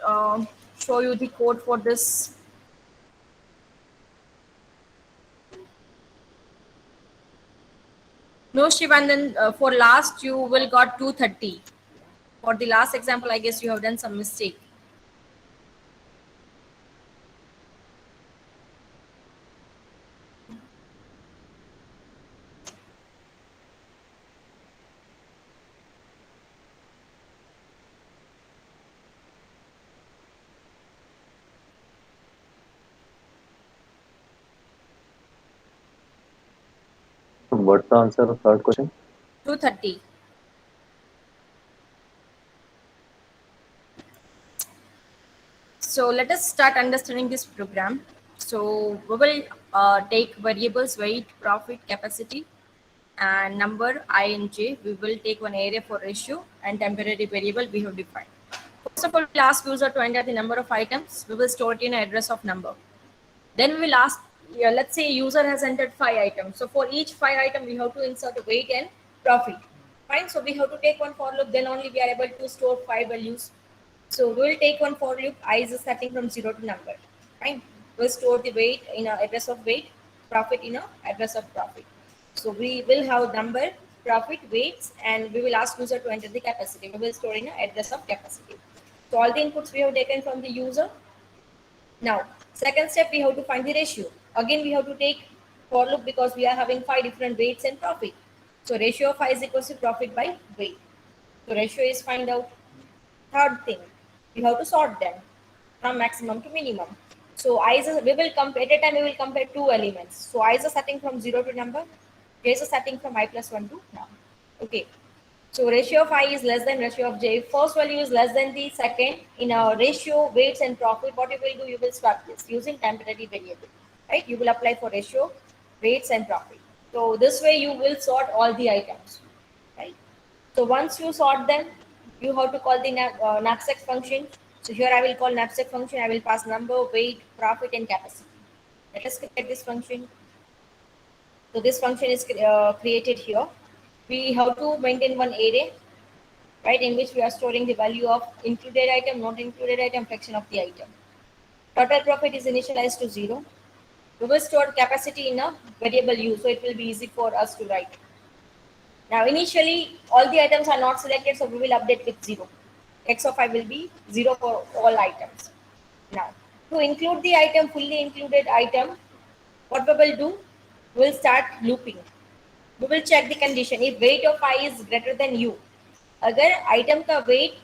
show you the code for this. No, Shivandan, for last you will got 230. For the last example, I guess you have done some mistake. What's the answer of third question? 230. So let us start understanding this program. So we will take variables weight, profit, capacity, and number I and j. We will take one area for ratio and temporary variable we have defined. First of all, we'll ask user to enter the number of items. We will store it in an address of number. Then we will ask, yeah, let's say user has entered 5 items. So for each 5 item, we have to insert a weight and profit. Fine. So we have to take one for loop. Then only we are able to store 5 values. So we will take one for loop. I is starting from 0 to number. Fine. We'll store the weight in a address of weight, profit in a address of profit. So we will have number, profit, weights, and we will ask user to enter the capacity. We will store in a address of capacity. So all the inputs we have taken from the user. Now, second step, we have to find the ratio. Again, we have to take for loop because we are having 5 different weights and profit. So ratio of I is equals to profit by weight. So ratio is find out. Third thing, we have to sort them from maximum to minimum. So I is we will compare at a time we will compare 2 elements. So I is a setting from 0 to number, j is a setting from I plus 1 to now. Okay. So ratio of I is less than ratio of j. First value is less than the second. In our ratio, weights and profit, what you will do, you will swap this using temporary variable. Right? You will apply for ratio, weights and profit. So this way you will sort all the items. Right? So once you sort them, you have to call the knapsack function. So here I will call knapsack function. I will pass number, weight, profit and capacity. Let us create this function. So this function is created here. We have to maintain one array, right, in which we are storing the value of included item, not included item, fraction of the item. Total profit is initialized to 0. We will store capacity in a variable u, so it will be easy for us to write. Now, initially, all the items are not selected, so we will update with 0. X of I will be 0 for all items. Now, to include the item, fully included item, what we will do, we will start looping. We will check the condition. If weight of I is greater than u, अगर item का wait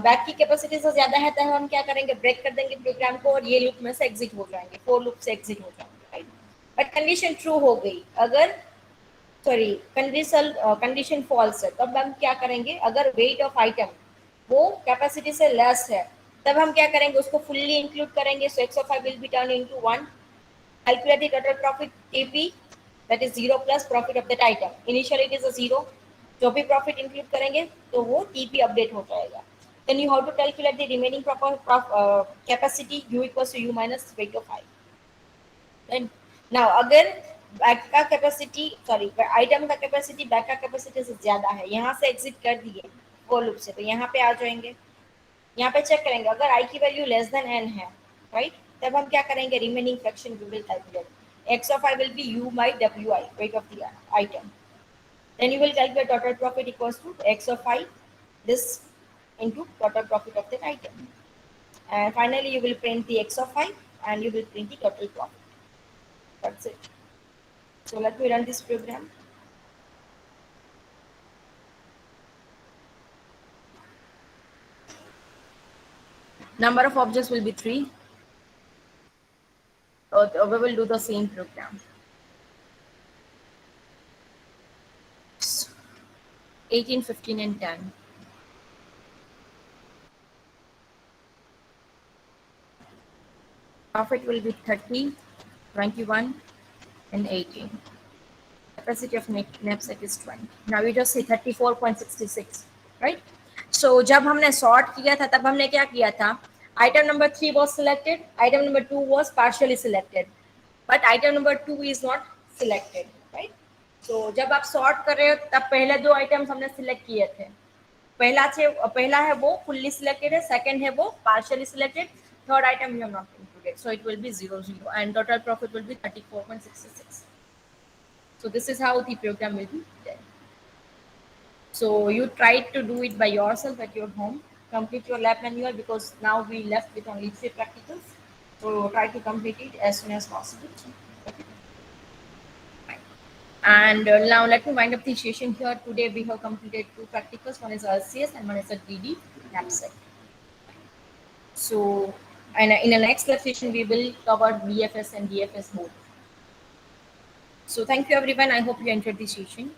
bag की capacity से ज्यादा है तो हम क्या करेंगे, ब्रेक कर देंगे प्रोग्राम को और ये लूप में से एग्जिट हो जाएंगे, फोर लूप से एग्जिट हो जाएंगे. राइट, बट कंडीशन ट्रू हो गई, अगर सॉरी कंडीशन फॉल्स है, तब हम क्या करेंगे, अगर वेट ऑफ आइटम वो कैपेसिटी से लेस है तब हम क्या करेंगे, उसको फुल्ली इंक्लूड करेंगे. So X of I will be turn into 1. Calculate the total profit KP, that is 0 plus profit of that item. Initially it is a 0. जो भी प्रॉफिट इंक्लूड करेंगे तो वो टीपी अपडेट हो जाएगा. Then you have to calculate the remaining capacity u equals to u minus weight of I. Then now अगर bag का capacity sorry item का कैपेसिटी बैग का कैपेसिटी से ज्यादा है, यहाँ से एग्जिट कर दिए वो लूप से, तो यहाँ पे आ जाएंगे, यहाँ पे चेक करेंगे, अगर आई की वैल्यू लेस देन एन है, राइट, तब हम क्या करेंगे, remaining fraction we will calculate. X of I will be u by wi, weight of the item. Then you will calculate total profit equals to x of I, this into total profit of that item. And finally, you will print the x of I and you will print the total profit. That's it. So let me run this program. Number of objects will be 3. We will do the same program. 18, 15, and 10. Profit will be 30, 21, and 18. Capacity of knapsack is 20. Now we just say 34.66, right? So जब हमने sort किया था तब हमने क्या किया था? Item number 3 was selected. Item number 2 was partially selected, but item number 2 is not selected, right? So जब आप sort कर रहे हो तब पहले दो items हमने select किए थे. पहला है वो fully selected है, second है वो partially selected, third item we have not included, so it will be 0, 0, and total profit will be 34.66. So this is how the program will be done. So you try to do it by yourself at your home. Complete your lab manual because now we left with only 3 practicals. So try to complete it as soon as possible. Okay. Fine. And now let me wind up the session here. Today we have completed 2 practicals. One is LCS and one is a 3D Knapsack. So and in the next lab session we will cover BFS and DFS both. So thank you everyone. I hope you enjoyed this session.